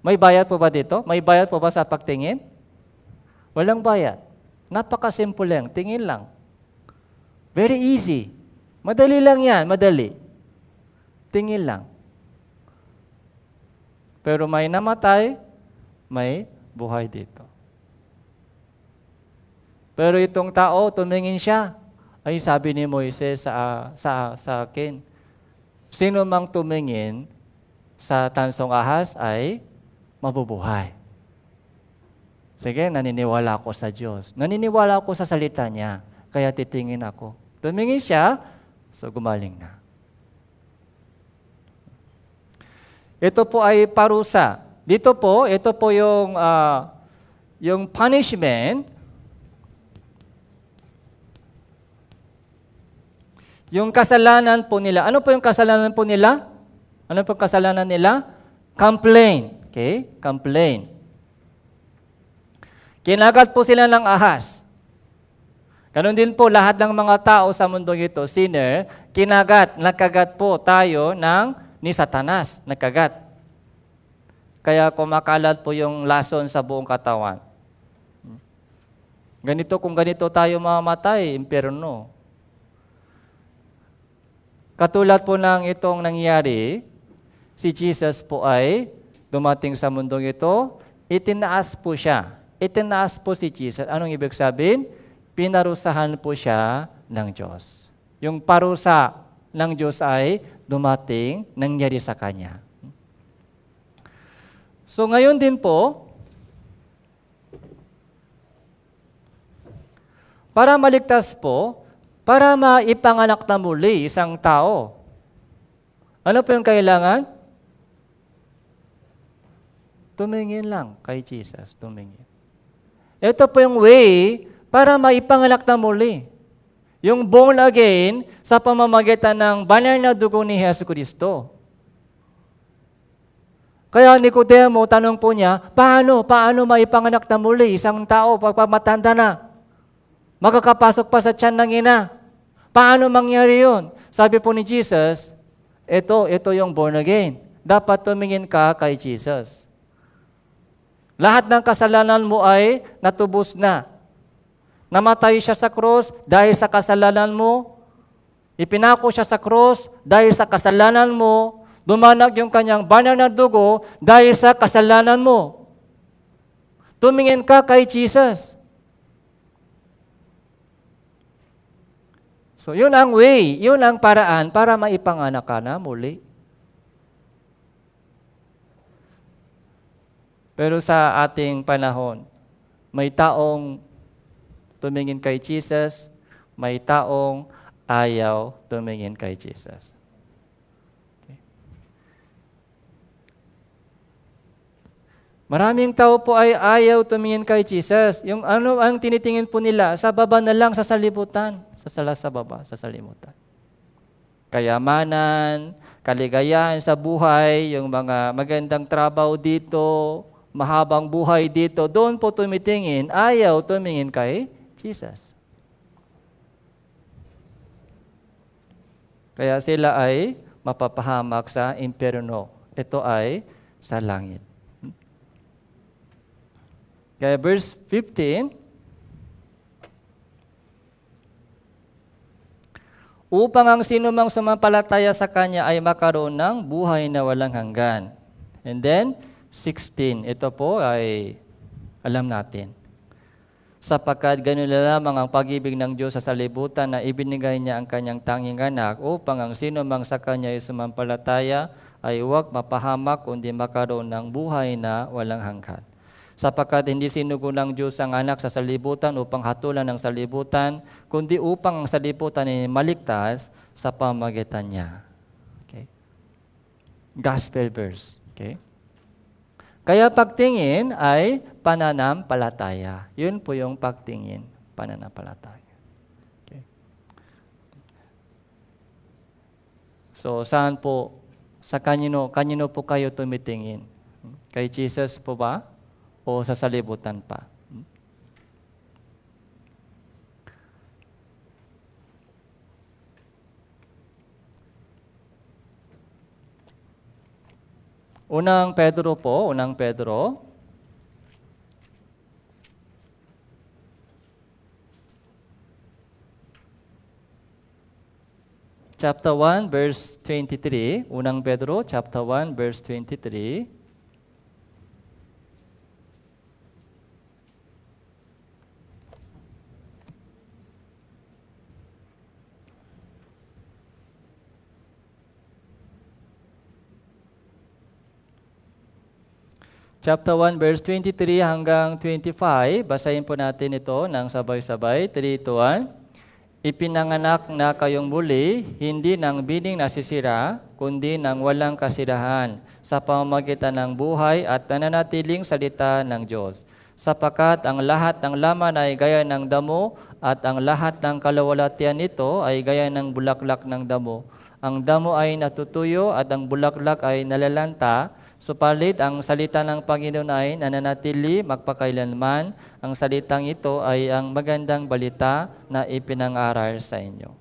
May bayad po ba dito? May bayad po ba sa pagtingin? Walang bayad. Napaka-simple lang, tingin lang. Very easy. Madali lang yan, madali. Tingin lang. Pero may namatay, may buhay dito. Pero itong tao, tumingin siya. Ay sabi ni Moises sa akin, sino mang tumingin sa tansong ahas ay mabubuhay. Sige, naniniwala ako sa Diyos. Naniniwala ako sa salita niya. Kaya titingin ako. Tumingin siya, so gumaling na. Ito po ay parusa. Dito po, ito po yung punishment. Yung kasalanan po nila. Ano po yung kasalanan po nila? Ano po yung kasalanan nila? Complain. Okay? Complain. Kinagat po sila ng ahas. Ganon din po lahat ng mga tao sa mundong ito, sinner, nagkagat po tayo ni Satanas, nagkagat. Kaya kumakalat po yung lason sa buong katawan. Kung ganito tayo mamamatay, impyerno. Katulad po ng itong nangyari, si Jesus po ay dumating sa mundong ito, itinaas po siya. Itinaas po si Jesus. Anong ibig sabihin? Pinarusahan po siya ng Diyos. Yung parusa ng Diyos ay dumating, nangyari sa Kanya. So ngayon din po, para maligtas po, para maipanganak na muli isang tao, ano po yung kailangan? Tumingin lang kay Jesus, tumingin. Ito po yung way para maipanganak na muli. Yung born again sa pamamagitan ng banal na dugo ni Jesucristo. Kaya Nicodemo, tanong po niya, paano maipanganak na muli isang tao pag matanda na? Makakapasok pa sa tiyan ng ina. Paano mangyari yun? Sabi po ni Jesus, ito yung born again. Dapat tumingin ka kay Jesus. Lahat ng kasalanan mo ay natubos na. Namatay siya sa krus dahil sa kasalanan mo. Ipinako siya sa krus dahil sa kasalanan mo. Dumanag yung kanyang banal na dugo dahil sa kasalanan mo. Tumingin ka kay Jesus. So yun ang way, yun ang paraan para maipanganak ka na muli. Pero sa ating panahon, may taong tumingin kay Jesus, may taong ayaw tumingin kay Jesus. Okay. Maraming tao po ay ayaw tumingin kay Jesus. Yung ano ang tinitingin po nila, sa baba na lang, sa salibutan. Sa baba, sa salimutan. Kayamanan, kaligayahan sa buhay, yung mga magandang trabaho dito, mahabang buhay dito, doon po tumitingin, ayaw tumingin kay Jesus. Kaya sila ay mapapahamak sa impyerno. Ito ay sa langit. Kaya verse 15, upang ang sinumang sumampalataya sa Kanya ay makaroon ng buhay na walang hanggan. And then, 16, ito po ay alam natin. sapagkat ganun na lamang ang pag-ibig ng Diyos sa salibutan na ibinigay niya ang kanyang tanging anak upang ang sino mang sa kanya ay sumampalataya ay huwag mapahamak kundi makaroon ng buhay na walang hanggan. Sapagkat hindi sinugo ng Diyos ang anak sa salibutan upang hatulan ng salibutan, kundi upang ang salibutan ay maligtas sa pamamagitan niya. Okay? Gospel verse. Okay? Kaya pagtingin ay pananampalataya. Yun po yung pagtingin, pananampalataya. Okay. So, saan po, sa kanino po kayo tumitingin? Kay Jesus po ba? O sa salibutan pa? Unang Pedro po, Unang Pedro. Chapter 1, verse 23. Unang Pedro, chapter 1, verse 23. Chapter 1, verse 23 hanggang 25, basahin po natin ito ng sabay-sabay. 3, 2, 1. Ipinanganak na kayong muli, hindi ng bining nasisira, kundi ng walang kasirahan, sa pamamagitan ng buhay at nananatiling salita ng Diyos. Sapagkat ang lahat ng laman ay gaya ng damo, at ang lahat ng kalawalatian nito ay gaya ng bulaklak ng damo. Ang damo ay natutuyo at ang bulaklak ay nalalanta, supalit ang salita ng Panginoon ay nananatili magpakailanman. Ang salitang ito ay ang magandang balita na ipinangaral sa inyo.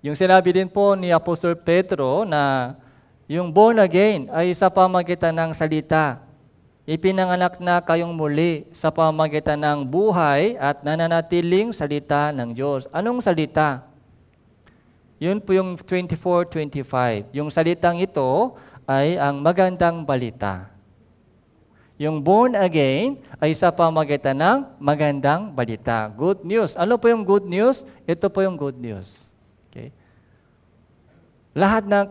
Yung sinabi din po ni Apostol Pedro na yung born again ay sa pamamagitan ng salita. Ipinanganak na kayong muli sa pamamagitan ng buhay at nananatiling salita ng Diyos. Anong salita? Yun po yung 24-25. Yung salitang ito ay ang magandang balita. Yung born again ay sa pamamagitan ng magandang balita. Good news. Ano po yung good news? Ito po yung good news. Okay? Lahat ng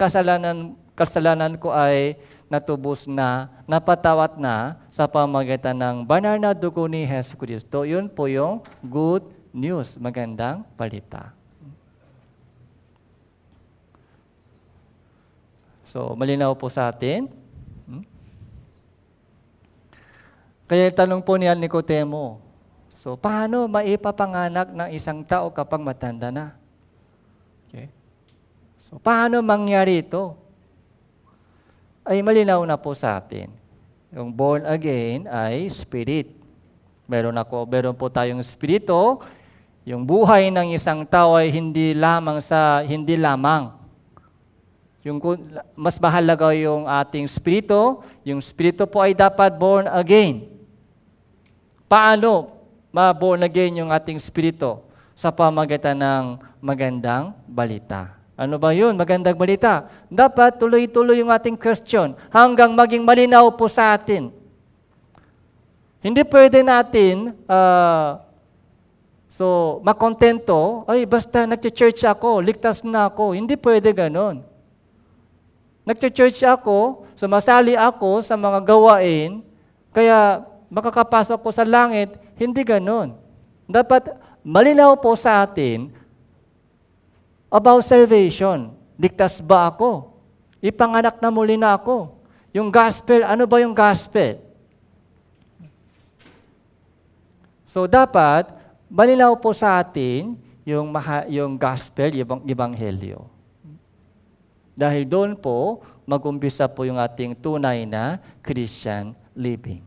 kasalanan ko ay natubos na, napatawat na sa pamamagitan ng banal na dugo ni Hesus Kristo. Yun po yung good news, magandang balita. So, malinaw po sa atin. Kaya tanong po niya Nicodemo, so paano maipapanganak ng isang tao kapag matanda na? Okay. So, paano mangyari ito? Ay malinaw na po sa atin. Yung born again ay spirit. Meron po tayong spirito. Yung buhay ng isang tao ay hindi lamang. Yung mas mahalaga yung ating spirito. Yung spirito po ay dapat born again. Paano ma-born again yung ating spirito? Sa pamamagitan ng magandang balita. Ano ba yun? Magandang balita. Dapat tuloy-tuloy yung ating question hanggang maging malinaw po sa atin. Hindi pwede natin makontento, ay basta nag-church ako, ligtas na ako. Hindi pwede ganon. Nag-church ako, sumasali ako sa mga gawain, kaya makakapasok ko sa langit. Hindi ganon. Dapat malinaw po sa atin about salvation. Ligtas ba ako? Ipanganak na muli na ako. Yung gospel, ano ba yung gospel? So dapat malinaw po sa atin yung gospel, yung ebanghelyo. Dahil doon po, mag-umpisa po yung ating tunay na Christian living.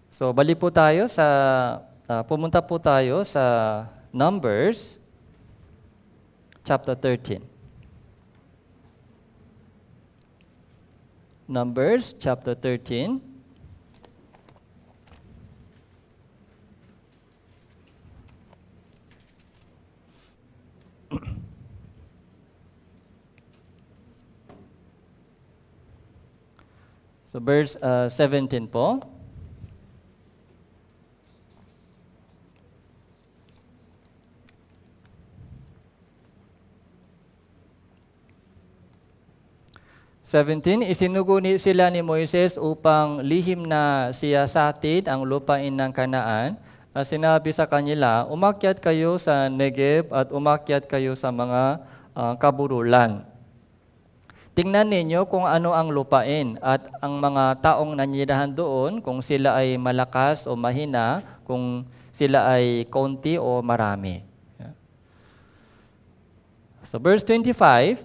So, pumunta po tayo sa Numbers, chapter 13. Numbers, chapter 13. So verse 17 po. Isinuguni sila ni Moises upang lihim na siyasatin ang lupain ng Kanaan. Sinabi sa kanila, umakyat kayo sa Negev at umakyat kayo sa mga kaburulan. Tingnan ninyo kung ano ang lupain at ang mga taong nanirahan doon, kung sila ay malakas o mahina, kung sila ay konti o marami. So verse 25,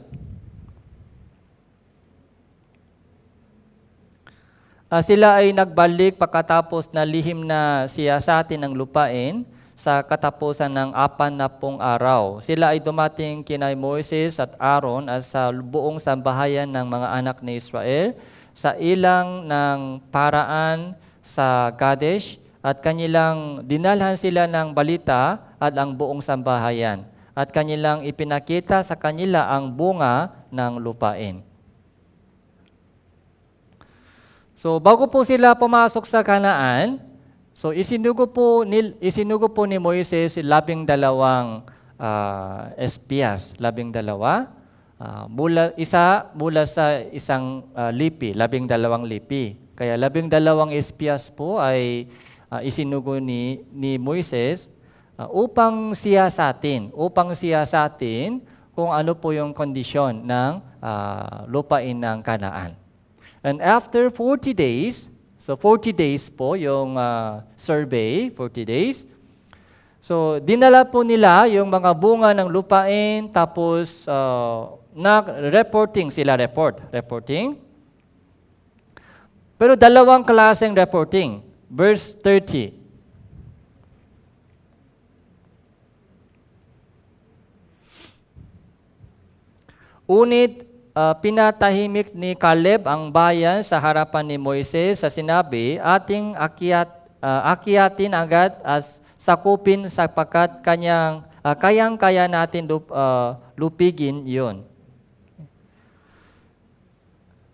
sila ay nagbalik pagkatapos na lihim na siyasatin ng lupain sa katapusan ng 40 araw. Sila ay dumating kina Moises at Aaron at sa buong sambahayan ng mga anak ni Israel sa ilang ng paraan sa Kadesh at kanilang dinalhan sila ng balita at ang buong sambahayan at kanilang ipinakita sa kanila ang bunga ng lupain. So bago po sila pumasok sa Kanaan, so isinugo po ni Moises 12 espiyas, 12. Mula sa isang lipi, 12 lipi. Kaya 12 espiyas po ay isinugo ni Moises upang siyasatin kung ano po yung kondisyon ng lupain ng Kanaan. And after 40 days, so 40 days po yung survey, 40 days. So dinala po nila yung mga bunga ng lupain, tapos reporting. Pero dalawang klaseng reporting. Verse 30. Unit, pinatahimik ni Caleb ang bayan sa harapan ni Moises sa sinabi, ating akyatin agad at sakupin sapagkat kayang-kaya natin lupigin yun.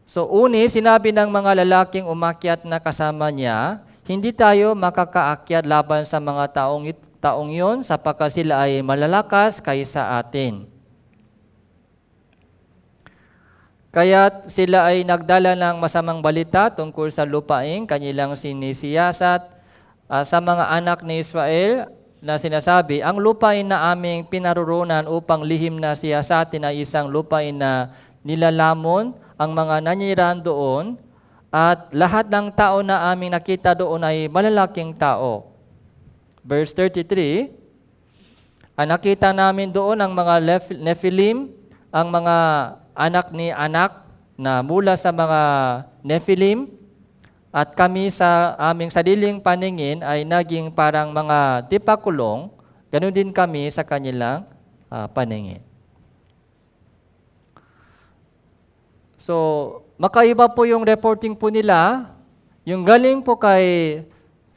So sinabi ng mga lalaking umakyat na kasama niya, hindi tayo makakaakyat laban sa mga taong yun sapagkat sila ay malalakas kaysa atin. Kaya sila ay nagdala ng masamang balita tungkol sa lupain, kanilang sinisiyasat sa mga anak ni Israel na sinasabi, ang lupain na aming pinarurunan upang lihim na siyasatin ay isang lupain na nilalamon ang mga nanirahan doon at lahat ng tao na aming nakita doon ay malalaking tao. Verse 33, nakita namin doon ang mga Nephilim, ang mga anak ni Anak na mula sa mga Nephilim, at kami sa aming sariling paningin ay naging parang mga tipakulong, ganun din kami sa kanilang paningin. So, makaiba po yung reporting po nila. Yung galing po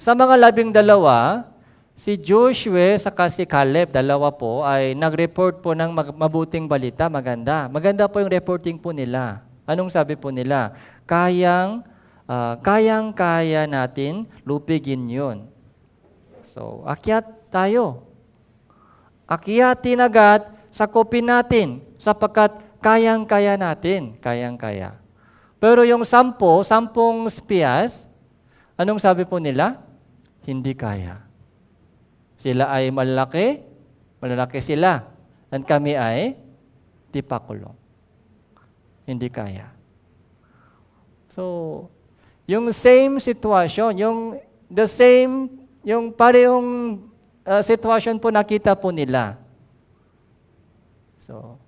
sa mga 12, si Joshua saka si Caleb, dalawa po, ay nag-report po ng mabuting balita, maganda. Maganda po yung reporting po nila. Anong sabi po nila? Kayang-kaya natin lupigin yun. So, akyat tayo. Akyatin agad, sakupin natin, sapagkat kayang-kaya natin. Kayang-kaya. Pero yung 10 spiyas, anong sabi po nila? Hindi kaya. Sila ay malalaki sila. At kami ay tipakulong. Hindi kaya. So, yung same situation, yung parehong sitwasyon po nakita po nila. So,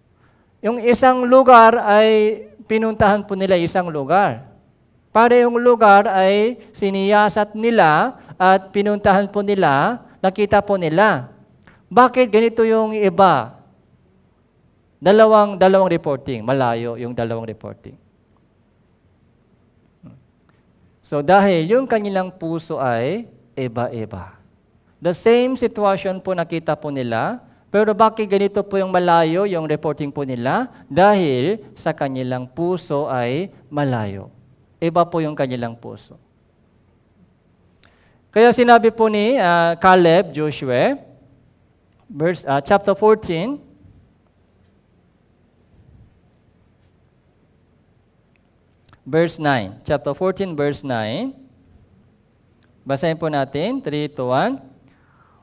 yung isang lugar ay pinuntahan po nila isang lugar. Parehong lugar ay siniyasat nila at pinuntahan po nila, nakita po nila. Bakit ganito yung iba? Dalawang reporting. Malayo yung dalawang reporting. So dahil yung kanilang puso ay iba-iba. The same situation po nakita po nila, pero bakit ganito po yung malayo yung reporting po nila? Dahil sa kanilang puso ay malayo. Iba po yung kanilang puso. Kaya sinabi po ni Caleb, Joshua, chapter 14, verse 9. Chapter 14, verse 9. Basahin po natin, 3, 2, 1.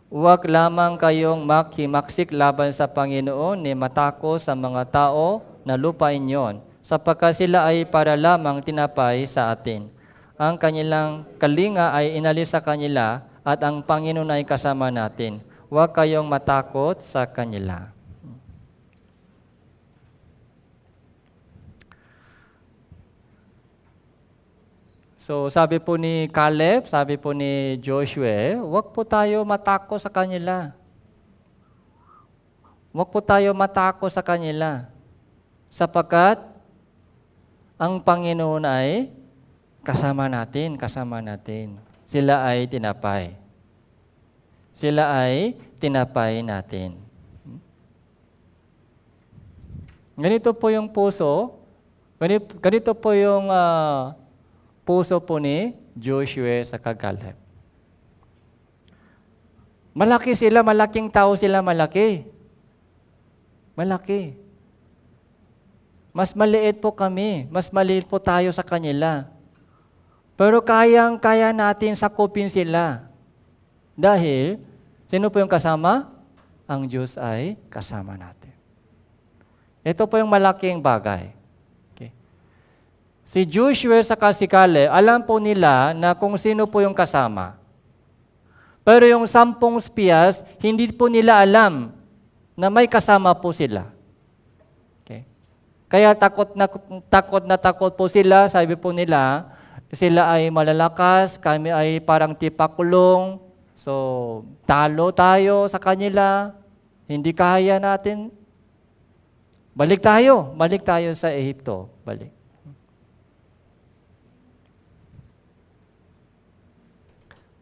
Huwag lamang kayong makimaksik laban sa Panginoon ni matako sa mga tao na lupain yon, sapagkat sila ay para lamang tinapay sa atin. Ang kanilang kalinga ay inalis sa kanila at ang Panginoon ay kasama natin. Huwag kayong matakot sa kanila. So sabi po ni Caleb, sabi po ni Joshua, huwag po tayo matako sa kanila. Huwag po tayo matako sa kanila. Sapagkat ang Panginoon ay kasama natin. Sila ay tinapay. Sila ay tinapay natin. Ganito po yung puso. Ganito po yung puso po ni Joshua sa Caleb. Malaki sila, malaking tao sila, malaki. Mas maliit po kami, mas maliit po tayo sa kanila. Pero kayang-kaya natin sakupin sila. Dahil, sino po yung kasama? Ang Diyos ay kasama natin. Ito po yung malaking bagay. Si Joshua sa si Caleb, alam po nila na kung sino po yung kasama. Pero yung 10 spiyas, hindi po nila alam na may kasama po sila. Okay. Kaya takot po sila, sabi po nila, sila ay malalakas, kami ay parang tipakulong, so talo tayo sa kanila, hindi kaya natin. Balik tayo sa Ehipto, balik.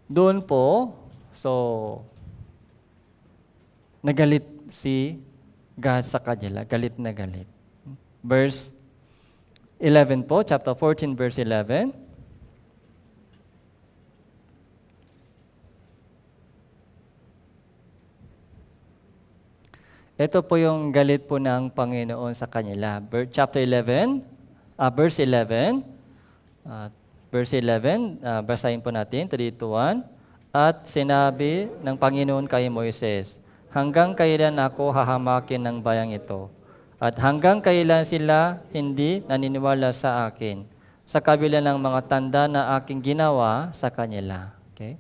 Doon po, so, nagalit si God sa kanila. Galit na galit. Verse 11 po, chapter 14, verse 11. Ito po yung galit po ng Panginoon sa kanila. Chapter 11, verse 11. Verse 11, basahin po natin, 3, 2, 1. At sinabi ng Panginoon kay Moises, hanggang kailan ako hahamakin ng bayang ito? At hanggang kailan sila hindi naniniwala sa akin, sa kabila ng mga tanda na aking ginawa sa kanila. Okay?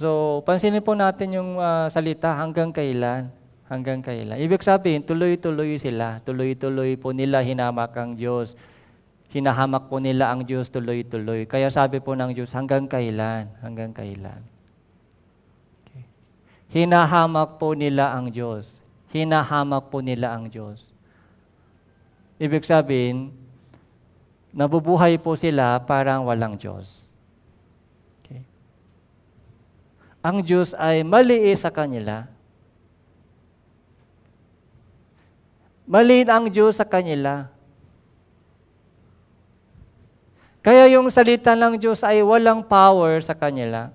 So, pansinin po natin yung salita, hanggang kailan. Hanggang kailan. Ibig sabihin, tuloy-tuloy sila. Tuloy-tuloy po nila hinamak ang Diyos. Hinahamak po nila ang Diyos tuloy-tuloy. Kaya sabi po ng Diyos, hanggang kailan? Hanggang kailan? Okay. Hinahamak po nila ang Diyos. Hinahamak po nila ang Diyos. Ibig sabihin, nabubuhay po sila parang walang Diyos. Okay. Ang Diyos ay maliit sa kanila. Maliit ang Diyos sa kanila. Kaya yung salita ng Diyos ay walang power sa kanila.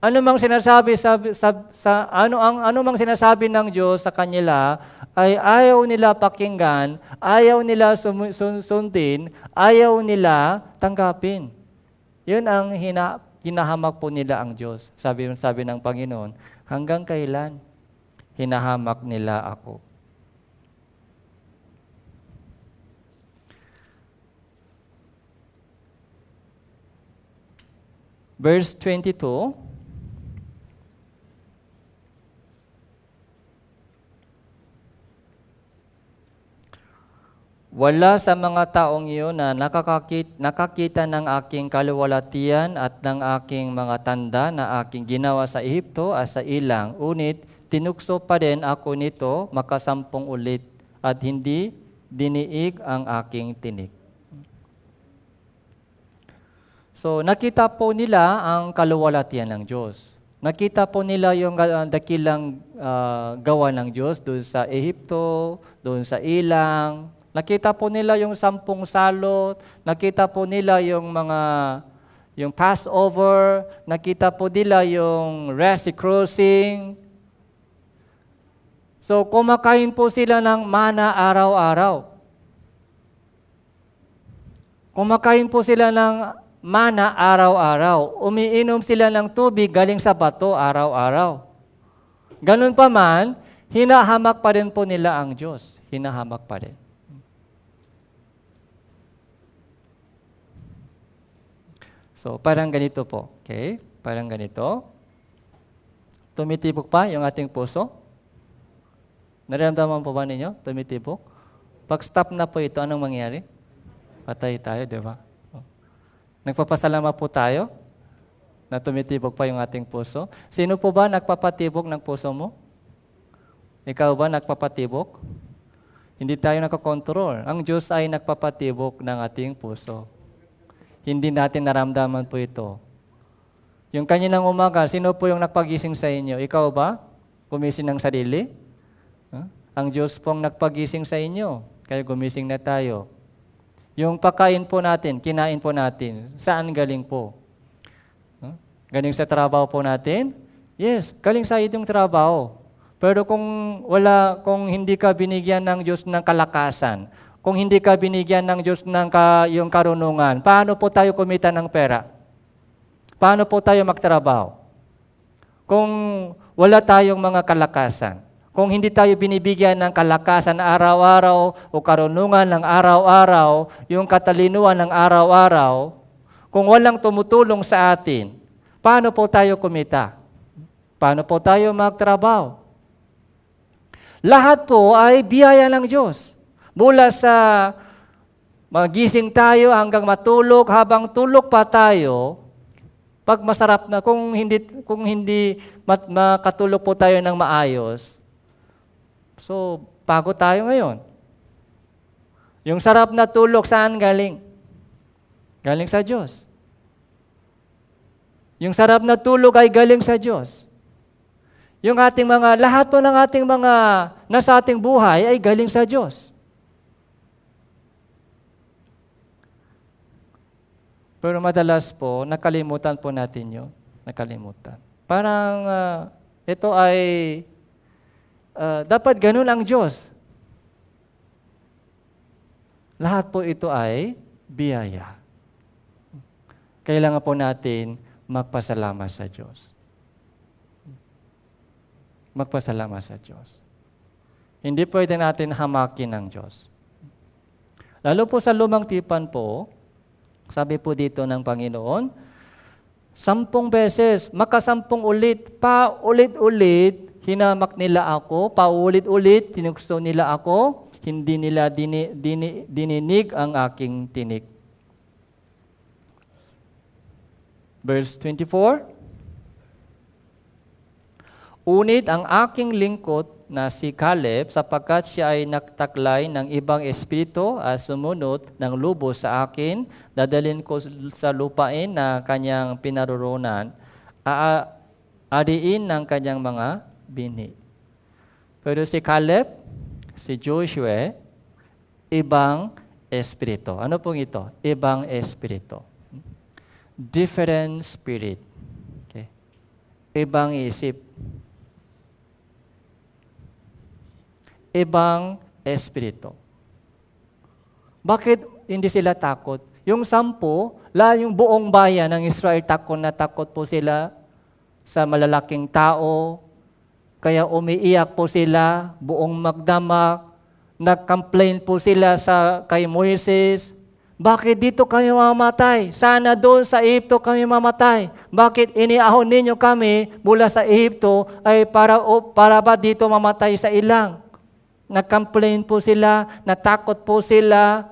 Ano mang sinasabi ano mang sinasabi ng Diyos sa kanila ay ayaw nila pakinggan, ayaw nila sundin, ayaw nila tanggapin. Yun ang hinahamak po nila ang Diyos. Sabi ng Panginoon, hanggang kailan hinahamak nila ako? Verse 22, wala sa mga taong iyon na nakakita ng aking kaluwalhatian at ng aking mga tanda na aking ginawa sa Ehipto at sa ilang, unit tinukso pa rin ako nito makasampung ulit at hindi diniig ang aking tinik. So, nakita po nila ang kaluwalhatian ng Diyos. Nakita po nila yung dakilang gawa ng Diyos doon sa Ehipto, doon sa ilang. Nakita po nila yung 10 salot, nakita po nila yung Passover, nakita po nila yung Red Sea crossing. So kumakain po sila ng mana araw-araw. Kumakain po sila ng mana araw-araw. Umiinom sila ng tubig galing sa bato araw-araw. Ganun pa man, hinahamak pa rin po nila ang Diyos. Hinahamak pa rin. So, parang ganito po. Okay? Parang ganito. Tumitibok pa yung ating puso. Nararamdaman po ba ninyo? Tumitibok. Pag stop na po ito, anong mangyari? Patay tayo, di ba? Nagpapasalamat po tayo na tumitibok pa yung ating puso. Sino po ba nagpapatibok ng puso mo? Ikaw ba nagpapatibok? Hindi tayo nakakontrol. Ang Diyos ay nagpapatibok ng ating puso. Hindi natin naramdaman po ito. Yung kaninang umaga, sino po yung nagpagising sa inyo? Ikaw ba? Gumising ng sarili? Ang Diyos pong nagpagising sa inyo. Kaya gumising na tayo. Yung pagkain po natin, kinain po natin, saan galing po? Galing sa trabaho po natin? Yes, galing sa itong trabaho. Pero kung hindi ka binigyan ng Diyos ng kalakasan, kung hindi ka binigyan ng Diyos ng yung karunungan, paano po tayo kumita ng pera? Paano po tayo magtrabaho? Kung wala tayong mga kalakasan, kung hindi tayo binibigyan ng kalakasan araw-araw o karunungan ng araw-araw, yung katalinuhan ng araw-araw, kung walang tumutulong sa atin, paano po tayo kumita? Paano po tayo magtrabaho? Lahat po ay biyaya ng Diyos. Mula sa magising tayo hanggang matulog, habang tulog pa tayo, pag masarap na, kung hindi makatulog po tayo ng maayos, so, pagod tayo ngayon. Yung sarap na tulog, saan galing? Galing sa Diyos. Yung sarap na tulog ay galing sa Diyos. Yung lahat po ng ating mga nasa ating buhay ay galing sa Diyos. Pero madalas po, nakalimutan po natin yun. Nakalimutan. Parang ito ay dapat ganun ang Diyos. Lahat po ito ay biyaya. Kailangan po natin magpasalamat sa Diyos. Magpasalamat sa Diyos. Hindi pwede natin hamakin ang Diyos. Lalo po sa lumang tipan po, sabi po dito ng Panginoon, 10 beses, makasampung ulit, paulit-ulit, hinamak nila ako, paulit-ulit, tinukso nila ako, hindi nila dininig ang aking tinik. Verse 24, Unit ang aking lingkod na si Caleb, sapagkat siya ay nagtaklay ng ibang espiritu at sumunod ng lubos sa akin, dadalhin ko sa lupain na kanyang pinarurunan, aadiin ng kanyang mga binhi. Pero si Caleb, si Joshua, ibang espiritu. Ano pong ito? Ibang espiritu. Different spirit. Okay. Ibang isip. Ibang espiritu. Bakit hindi sila takot? Yung 10, yung buong bayan ng Israel, takot na takot po sila sa malalaking tao. Kaya umiiyak po sila, buong magdamag, nag-complain po sila kay Moises, bakit dito kami mamatay? Sana doon sa Ehipto kami mamatay. Bakit iniahon ninyo kami mula sa Ehipto ay para ba dito mamatay sa ilang? Nag-complain po sila, natakot po sila.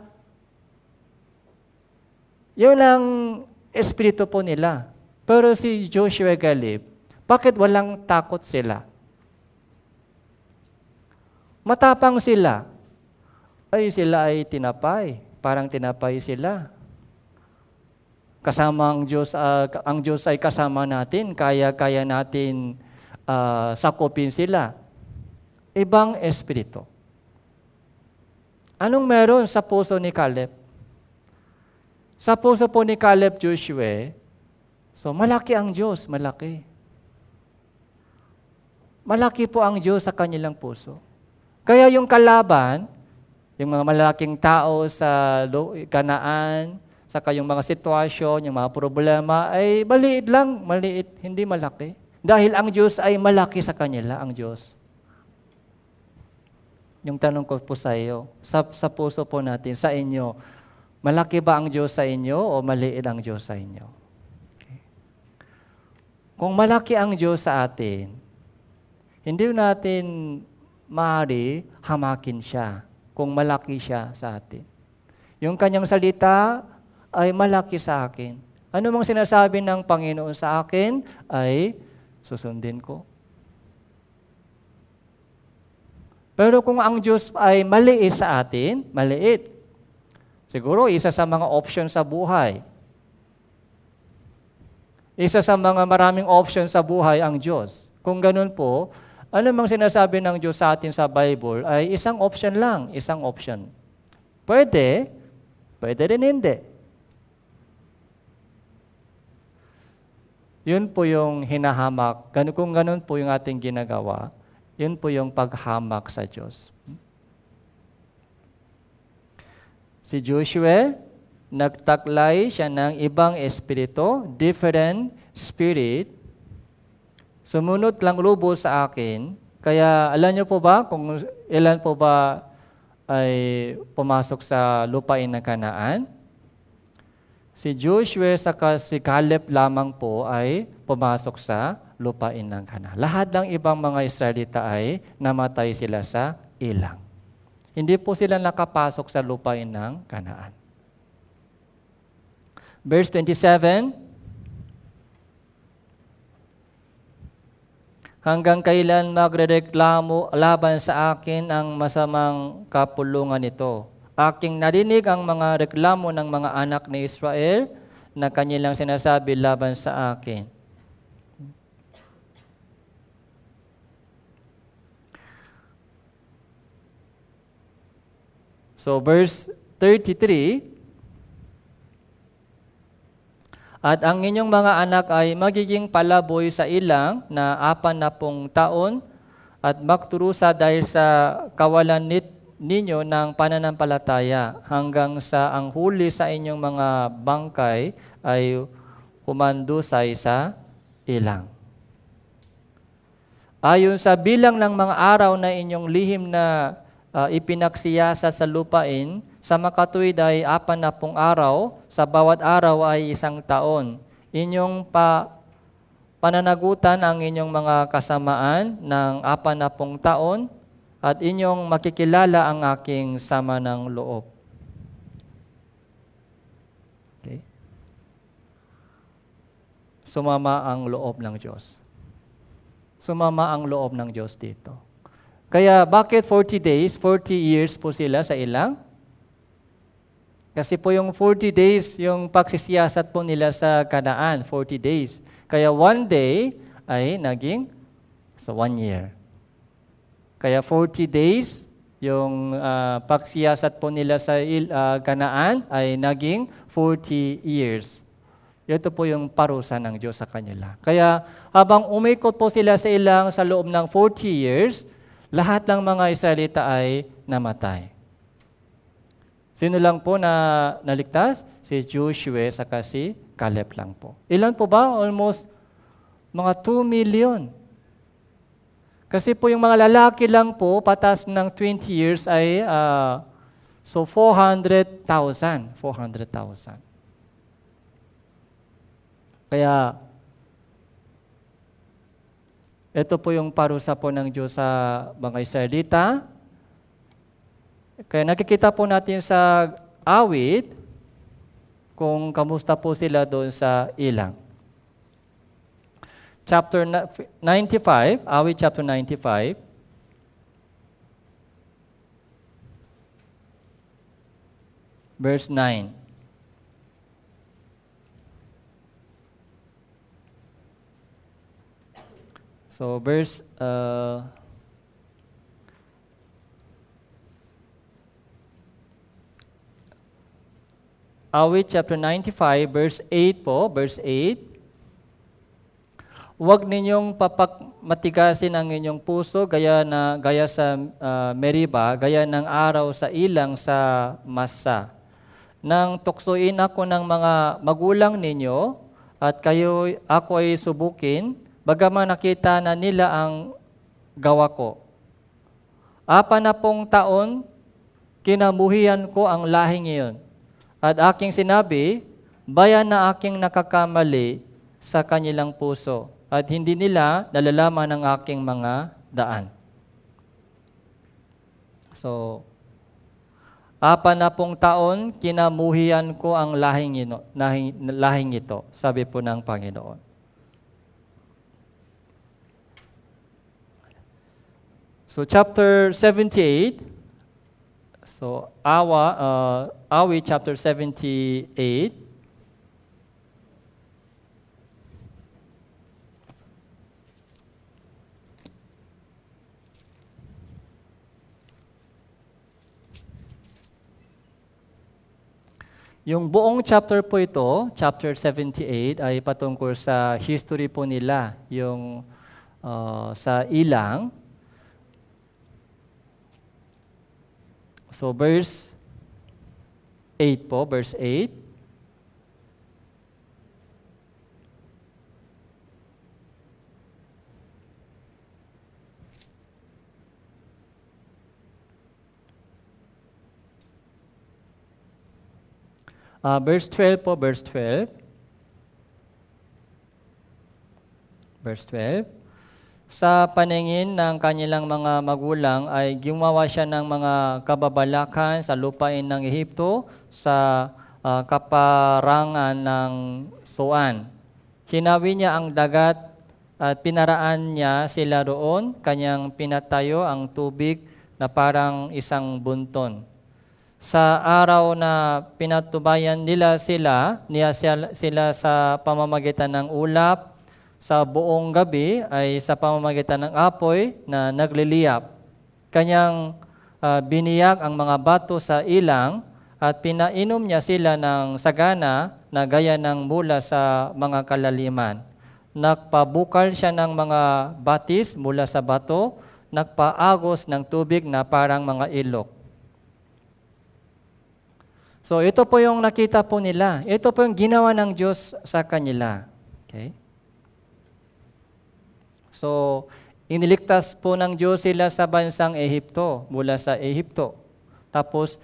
Yun ang espiritu po nila. Pero si Joshua Caleb, bakit walang takot sila? Matapang sila. Sila ay tinapay. Parang tinapay sila. kasama ang Diyos ay kasama natin, kaya natin sakupin sila. Ibang espiritu. Anong meron sa puso ni Caleb? Sa puso po ni Caleb Joshua, so malaki ang Diyos, malaki. Malaki po ang Diyos sa kanilang puso. Kaya yung kalaban, yung mga malalaking tao sa Kanaan, saka yung mga sitwasyon, yung mga problema, ay maliit lang, maliit, hindi malaki. Dahil ang Diyos ay malaki sa kanila, ang Diyos. Yung tanong ko po sa iyo, sa puso po natin, sa inyo, malaki ba ang Diyos sa inyo o maliit ang Diyos sa inyo? Okay. Kung malaki ang Diyos sa atin, hindi natin maaari hamakin siya kung malaki siya sa atin. Yung kanyang salita ay malaki sa akin. Ano mang sinasabi ng Panginoon sa akin ay susundin ko. Pero kung ang Diyos ay maliit sa atin, maliit, siguro isa sa mga option sa buhay. Isa sa mga maraming option sa buhay ang Diyos. Kung ganun po, ano mang sinasabi ng Diyos sa atin sa Bible ay isang option lang, isang option. Pwede rin hindi. Yun po yung hinahamak. Kung ganun po yung ating ginagawa, yun po yung paghamak sa Diyos. Si Joshua, nagtaklay siya ng ibang espiritu, different spirit. Sumunod lang lubos sa akin. Kaya alam niyo po ba kung ilan po ba ay pumasok sa lupain ng Kanaan? Si Joshua saka si Caleb lamang po ay pumasok sa lupain ng Kanaan. Lahat ng ibang mga Israelita ay namatay sila sa ilang. Hindi po sila nakapasok sa lupain ng Kanaan. Verse 27, hanggang kailan magrereklamo laban sa akin ang masamang kapulungan nito? Aking narinig ang mga reklamo ng mga anak ni Israel na kanilang sinasabi laban sa akin. So verse 33, at ang inyong mga anak ay magiging palaboy sa ilang na 40 taon at magturusa dahil sa kawalan ninyo ng pananampalataya hanggang sa ang huli sa inyong mga bangkay ay humandusay sa ilang. Ayon sa bilang ng mga araw na inyong lihim na ipinagsiyasa sa lupain, sa makatuwid ay 40 araw, sa bawat araw ay 1 taon. Inyong pananagutan ang inyong mga kasamaan ng 40 taon at inyong makikilala ang aking sama ng loob. Okay. Sumama ang loob ng Diyos. Sumama ang loob ng Diyos dito. Kaya bakit 40 days, 40 years po sila sa ilang? Kasi po yung 40 days, yung pagsisiyasat po nila sa Kanaan, 40 days. Kaya 1 day ay naging 1 year. Kaya 40 days, yung pagsiyasat po nila sa Kanaan ay naging 40 years. Ito po yung parusa ng Diyos sa kanila. Kaya habang umikot po sila sa ilang sa loob ng 40 years, lahat ng mga Israelita ay namatay. Sino lang po na naligtas? Si Joshua saka si Caleb lang po. Ilan po ba? Almost mga 2 million. Kasi po yung mga lalaki lang po, patas ng 20 years ay 400,000. 400,000. Kaya, ito po yung parusa po ng Diyos sa mga Israelita. Kaya nakikita po natin sa awit kung kamusta po sila doon sa ilang. Chapter 95, awit chapter 95. Verse 9. So verse Awit chapter 95 verse 8 po, verse 8. Huwag ninyong matigasin ang inyong puso gaya sa Meriba, gaya ng araw sa ilang sa Massa. Nang tuksoin ako ng mga magulang ninyo at ako ay subukin, bagaman nakita na nila ang gawa ko. 40 taon kinamuhian ko ang lahing iyon. At aking sinabi, bayan na aking nakakamali sa kanilang puso at hindi nila nalalaman ang aking mga daan. So, 40 taon kinamuhian ko ang lahing ito, sabi po ng Panginoon. So, chapter 78, so, Awit chapter 78. Yung buong chapter po ito, chapter 78, ay patungkol sa history po nila, yung sa ilang. So, verse 8 po, verse 8. Verse 12 po, verse 12. Verse 12. Sa paningin ng kanilang mga magulang ay gumawa siya ng mga kababalakan sa lupain ng Ehipto sa kaparangan ng Soan. Hinawi niya ang dagat at pinaraan niya sila roon, kanyang pinatayo ang tubig na parang isang bunton. Sa araw na pinatubayan niya sila sa pamamagitan ng ulap, sa buong gabi ay sa pamamagitan ng apoy na nagliliyap. Kanyang biniyag ang mga bato sa ilang at pinainom niya sila ng sagana na gaya ng mula sa mga kalaliman. Nagpabukal siya ng mga batis mula sa bato, nagpaagos ng tubig na parang mga ilog. So ito po yung nakita po nila. Ito po yung ginawa ng Diyos sa kanila. Okay? So, iniligtas po ng Diyos sila sa bansang Ehipto, mula sa Ehipto. Tapos,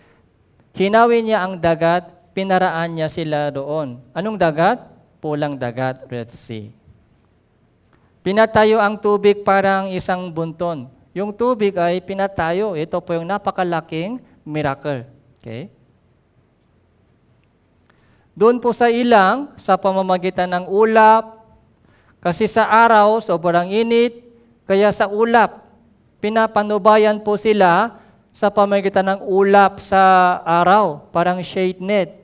hinawi niya ang dagat, pinaraan niya sila doon. Anong dagat? Pulang dagat, Red Sea. Pinatayo ang tubig parang isang bunton. Yung tubig ay pinatayo. Ito po yung napakalaking miracle. Okay? Doon po sa ilang, sa pamamagitan ng ulap, kasi sa araw, sobrang init, kaya sa ulap, pinapanubayan po sila sa pamamagitan ng ulap sa araw, parang shade net.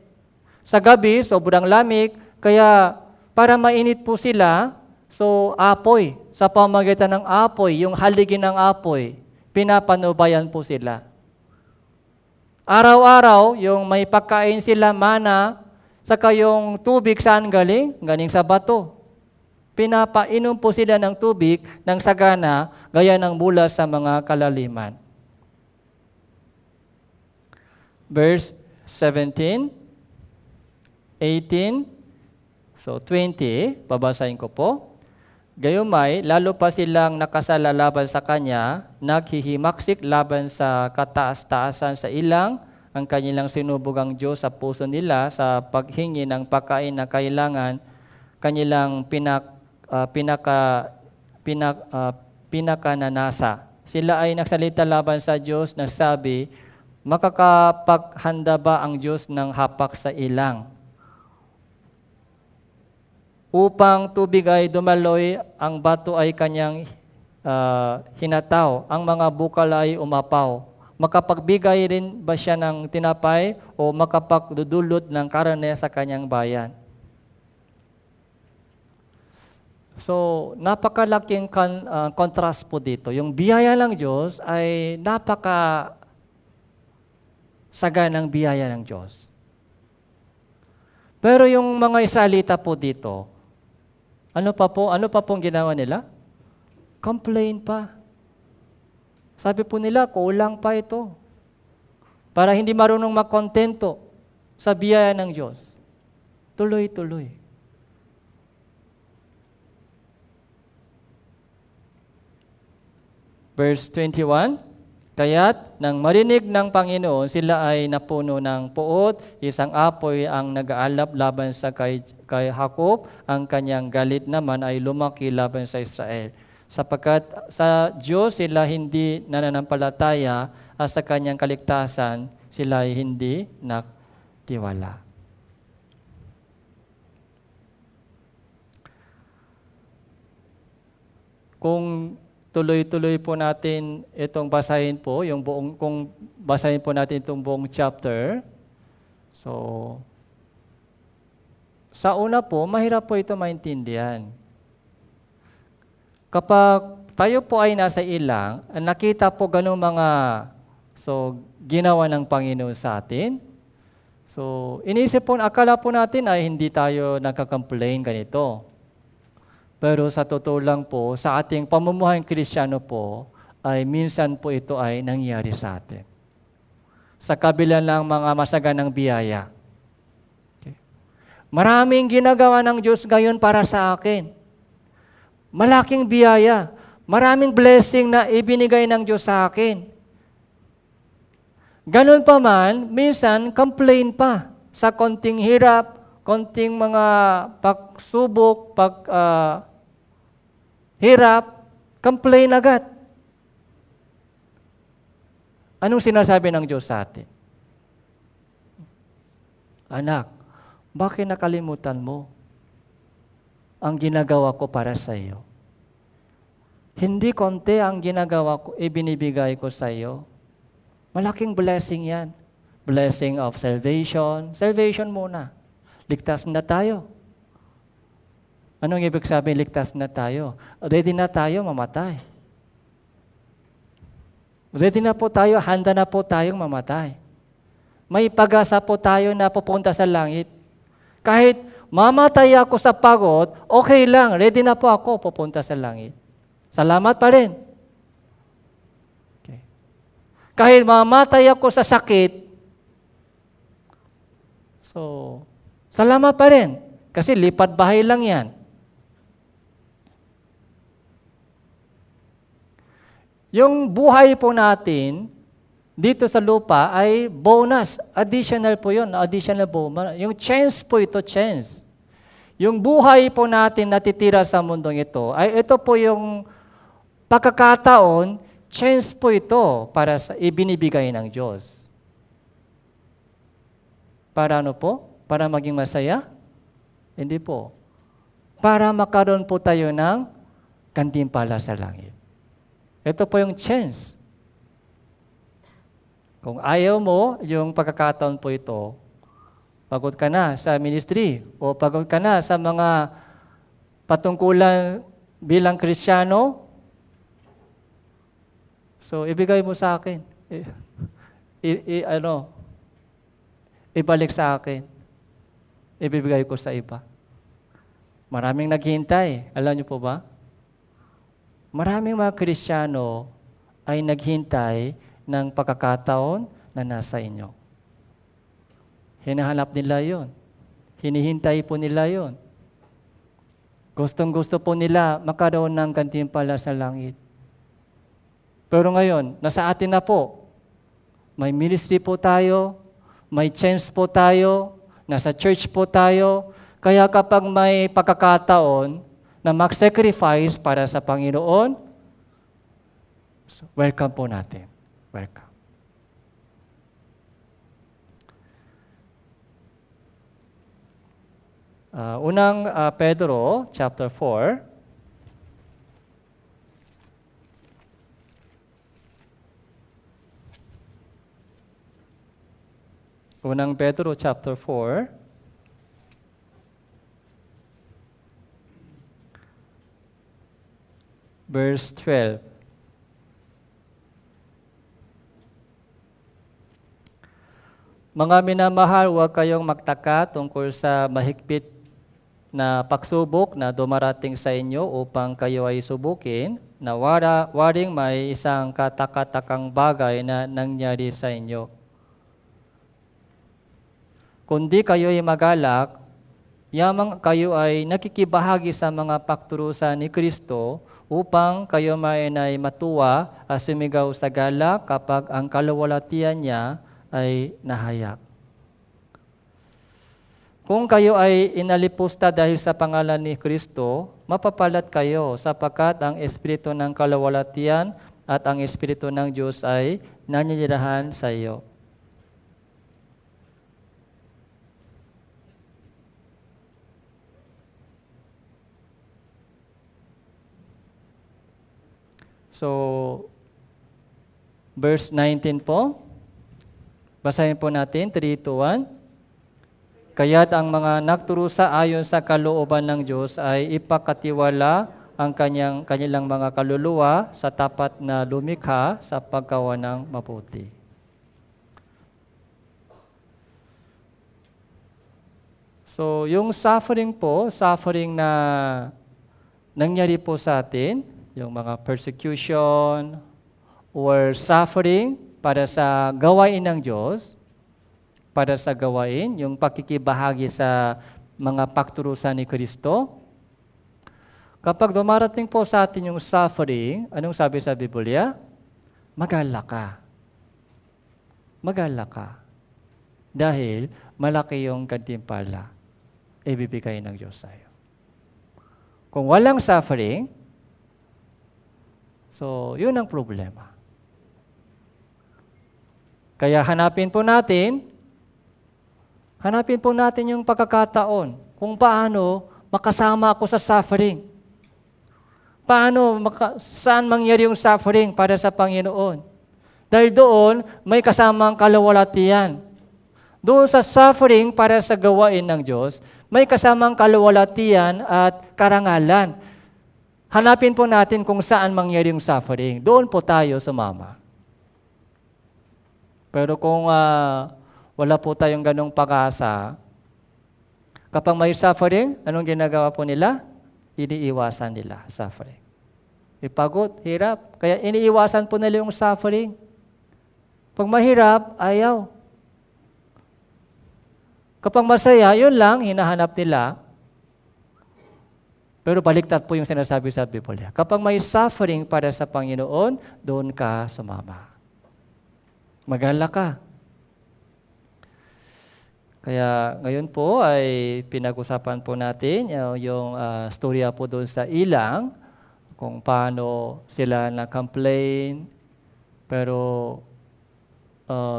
Sa gabi, sobrang lamig, kaya para mainit po sila, so apoy, sa pamamagitan ng apoy, yung haligi ng apoy, pinapanubayan po sila. Araw-araw, yung may pagkain sila, mana, saka yung tubig saan galing? Galing sa bato. Pinapainom po sila ng tubig ng sagana gaya ng mula sa mga kalaliman. Verse 17, 18, so 20, babasahin ko po. Gayumay, lalo pa silang nakasala laban sa kanya, naghihimaksik laban sa kataas-taasan sa ilang, ang kanilang sinubugang Diyos sa puso nila sa paghingi ng pagkain na kailangan, kanilang pinakananasa. Sila ay nagsalita laban sa Diyos, nagsabi, makakapaghanda ba ang Diyos ng hapak sa ilang? Upang tubig ay dumaloy, ang bato ay kanyang hinataw, ang mga bukal ay umapaw. Makapagbigay rin ba siya ng tinapay o makapagdudulot ng karne sa kanyang bayan? So, napakalaking contrast po dito. Yung biyaya ng Diyos ay saganang biyaya ng Diyos. Pero yung mga Israelita po dito, ano pa pong ginawa nila? Complain pa. Sabi po nila, kulang pa ito. Para hindi marunong makontento sa biyaya ng Diyos. Tuloy-tuloy. Verse 21, kaya't nang marinig ng Panginoon, sila ay napuno ng puot, isang apoy ang nag-aalap laban sa kay Jacob, ang kanyang galit naman ay lumaki laban sa Israel. Sapagkat sa Diyos sila hindi nananampalataya at sa kanyang kaligtasan sila ay hindi nagtiwala. Kung tuloy-tuloy po natin itong basahin po, kung basahin po natin itong buong chapter, so, sa una po, mahirap po ito maintindihan. Kapag tayo po ay nasa ilang, nakita po ganung mga ginawa ng Panginoon sa atin, so, inisip po, akala po natin ay hindi tayo nagka-complain ganito. Pero sa totoo lang po, sa ating pamumuhay Kristiyano po, ay minsan po ito ay nangyari sa atin. Sa kabila ng mga masaganang biyaya. Okay. Maraming ginagawa ng Diyos ngayon para sa akin. Malaking biyaya. Maraming blessing na ibinigay ng Diyos sa akin. Ganun pa man, minsan complain pa sa konting hirap, konting mga pagsubok, hirap, complain agad. Anong sinasabi ng Diyos sa atin? Anak, bakit nakalimutan mo ang ginagawa ko para sa iyo? Hindi konti ang ginagawa ko, ibinibigay ko sa iyo. Malaking blessing yan. Blessing of salvation. Salvation muna. Ligtas na tayo. Anong ibig sabihin ligtas na tayo? Ready na tayo mamatay. Ready na po tayo, handa na po tayong mamatay. May pag-asa po tayo na pupunta sa langit. Kahit mamatay ako sa pagod, okay lang, ready na po ako pupunta sa langit. Salamat pa rin. Okay. Kahit mamatay ako sa sakit, so, salamat pa rin. Kasi lipat bahay lang yan. Yung buhay po natin dito sa lupa ay bonus. Additional po yun. Additional bonus. Yung chance po ito, chance. Yung buhay po natin natitira sa mundong ito, ay ito po yung pagkakataon, chance po ito para sa ibinibigay ng Diyos. Para ano po? Para maging masaya? Hindi po. Para makaroon po tayo ng gantimpala sa langit. Ito po yung chance. Kung ayaw mo, yung pagkakataon po ito, pagod ka na sa ministry o pagod ka na sa mga patungkulan bilang Kristiyano, so ibigay mo sa akin. Ibalik sa akin. Ibibigay ko sa iba. Maraming naghihintay. Alam niyo po ba? Maraming mga Kristiyano ay naghintay ng pagkakataon na nasa inyo. Hinahanap nila yon. Hinihintay po nila yon. Gustong-gusto po nila makaroon ng gantimpala sa langit. Pero ngayon, nasa atin na po. May ministry po tayo, may chance po tayo, nasa church po tayo. Kaya kapag may pagkakataon na mag-sacrifice para sa Panginoon, so welcome po natin. Welcome. Unang Pedro, chapter 4. Unang Pedro, chapter 4. verse 12. Mga minamahal, huwag kayong magtaka tungkol sa mahigpit na pagsubok na dumarating sa inyo upang kayo ay subukin, na waring may isang katakatakang bagay na nangyari sa inyo. Kundi kayo ay magalak, yamang kayo ay nakikibahagi sa mga pagturusan ni Kristo upang kayo ay matuwa at sumigaw sa galak kapag ang kaluwalhatian niya ay nahayak. Kung kayo ay inalipusta dahil sa pangalan ni Kristo, mapapalad kayo sapagkat ang Espiritu ng kaluwalhatian at ang Espiritu ng Diyos ay naninirahan sa iyo. So, verse 19 po. Basahin po natin, 3, 2, 1. Kaya't ang mga nagturusa ayon sa kalooban ng Diyos ay ipakatiwala ang kanilang mga kaluluwa sa tapat na lumikha sa paggawa ng mabuti. So, yung suffering po, suffering na nangyari po sa atin, yung mga persecution or suffering para sa gawain ng Diyos, para sa gawain, yung pakikibahagi sa mga pagturusan ni Kristo. Kapag dumarating po sa atin yung suffering, anong sabi sa Biblia? Magalak ka. Magalak ka. Dahil malaki yung gantimpala ibibigay ng Diyos sa iyo. Kung walang suffering, so yun ang problema. Kaya hanapin po natin yung pagkakataon kung paano makasama ako sa suffering. Saan mangyari yung suffering para sa Panginoon? Dahil doon, may kasamang kaluwalhatian. Doon sa suffering para sa gawain ng Diyos, may kasamang kaluwalhatian at karangalan. Hanapin po natin kung saan mangyari yung suffering. Doon po tayo sumama. Pero kung wala po tayong ganong pag-asa, kapag may suffering, anong ginagawa po nila? Iniiwasan nila suffering. Ipagod, hirap. Kaya iniiwasan po nila yung suffering. Pag mahirap, ayaw. Kapag masaya, yun lang, hinahanap nila. Pero baliktad po yung sinasabi sa Biblia. Kapag may suffering para sa Panginoon, doon ka sumama. Magalak ka. Kaya ngayon po ay pinag-usapan po natin yung storya po doon sa ilang, kung paano sila na-complain. Pero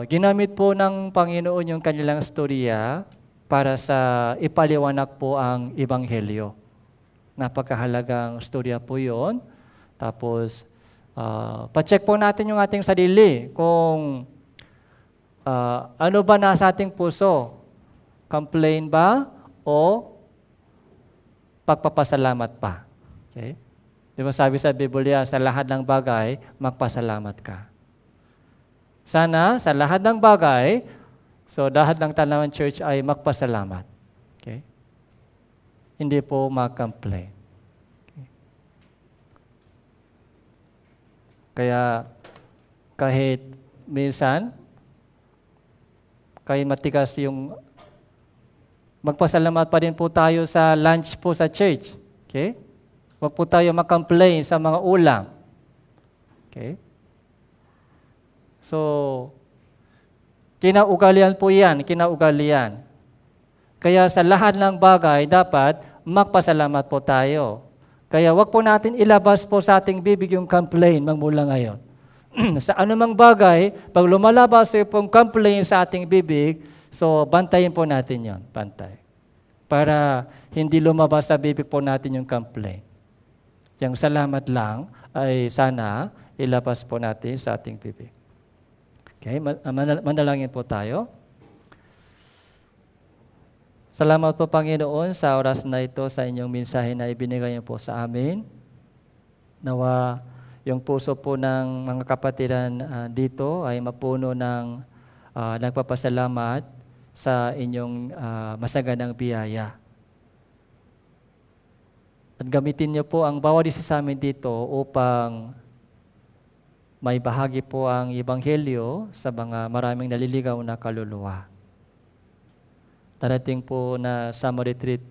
ginamit po ng Panginoon yung kanilang storya para sa ipaliwanag po ang Ebanghelyo. Napakahalagang storya po yon. Tapos, pacheck po natin yung ating sarili kung ano ba nasa ating puso. Complain ba o pagpapasalamat pa? Okay? Di ba sabi sa Biblia, sa lahat ng bagay, magpasalamat ka. Sana sa lahat ng bagay, so lahat ng Tanawan Church ay magpasalamat. Okay? Hindi po mag-complain. Okay? Kaya kahit minsan, kahit matigas yung magpasalamat pa rin po tayo sa lunch po sa church. Okay? Huwag po tayo mag-complain sa mga ulam. Okay? So, kinaugalian po yan, kinaugalian. Kaya sa lahat ng bagay, dapat magpasalamat po tayo. Kaya huwag po natin ilabas po sa ating bibig yung complain magmula ngayon. Sa anumang bagay, pag lumalabas yung complain sa ating bibig, so, bantayin po natin yon, bantay. Para hindi lumabas sa bibig po natin yung complaint. Yung salamat lang ay sana ilabas po natin sa ating bibig. Okay, manalangin po tayo. Salamat po, Panginoon, sa oras na ito, sa inyong mensahe na ibinigay niyo po sa amin. Nawa yung puso po ng mga kapatiran dito ay mapuno ng nagpapasalamat sa inyong masaganang biyaya. At gamitin niyo po ang bawat isa sa amin dito upang may bahagi po ang Ebanghelyo sa mga maraming naliligaw na kaluluwa. Darating po na summer retreat,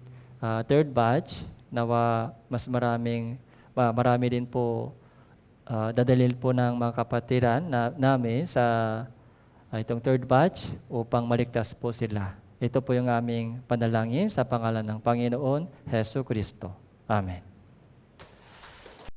third batch, nawa mas marami din po dadalhin po ng mga kapatiran namin sa itong third batch upang maligtas po sila. Ito po yung aming panalangin sa pangalan ng Panginoon Hesus Kristo. Amen.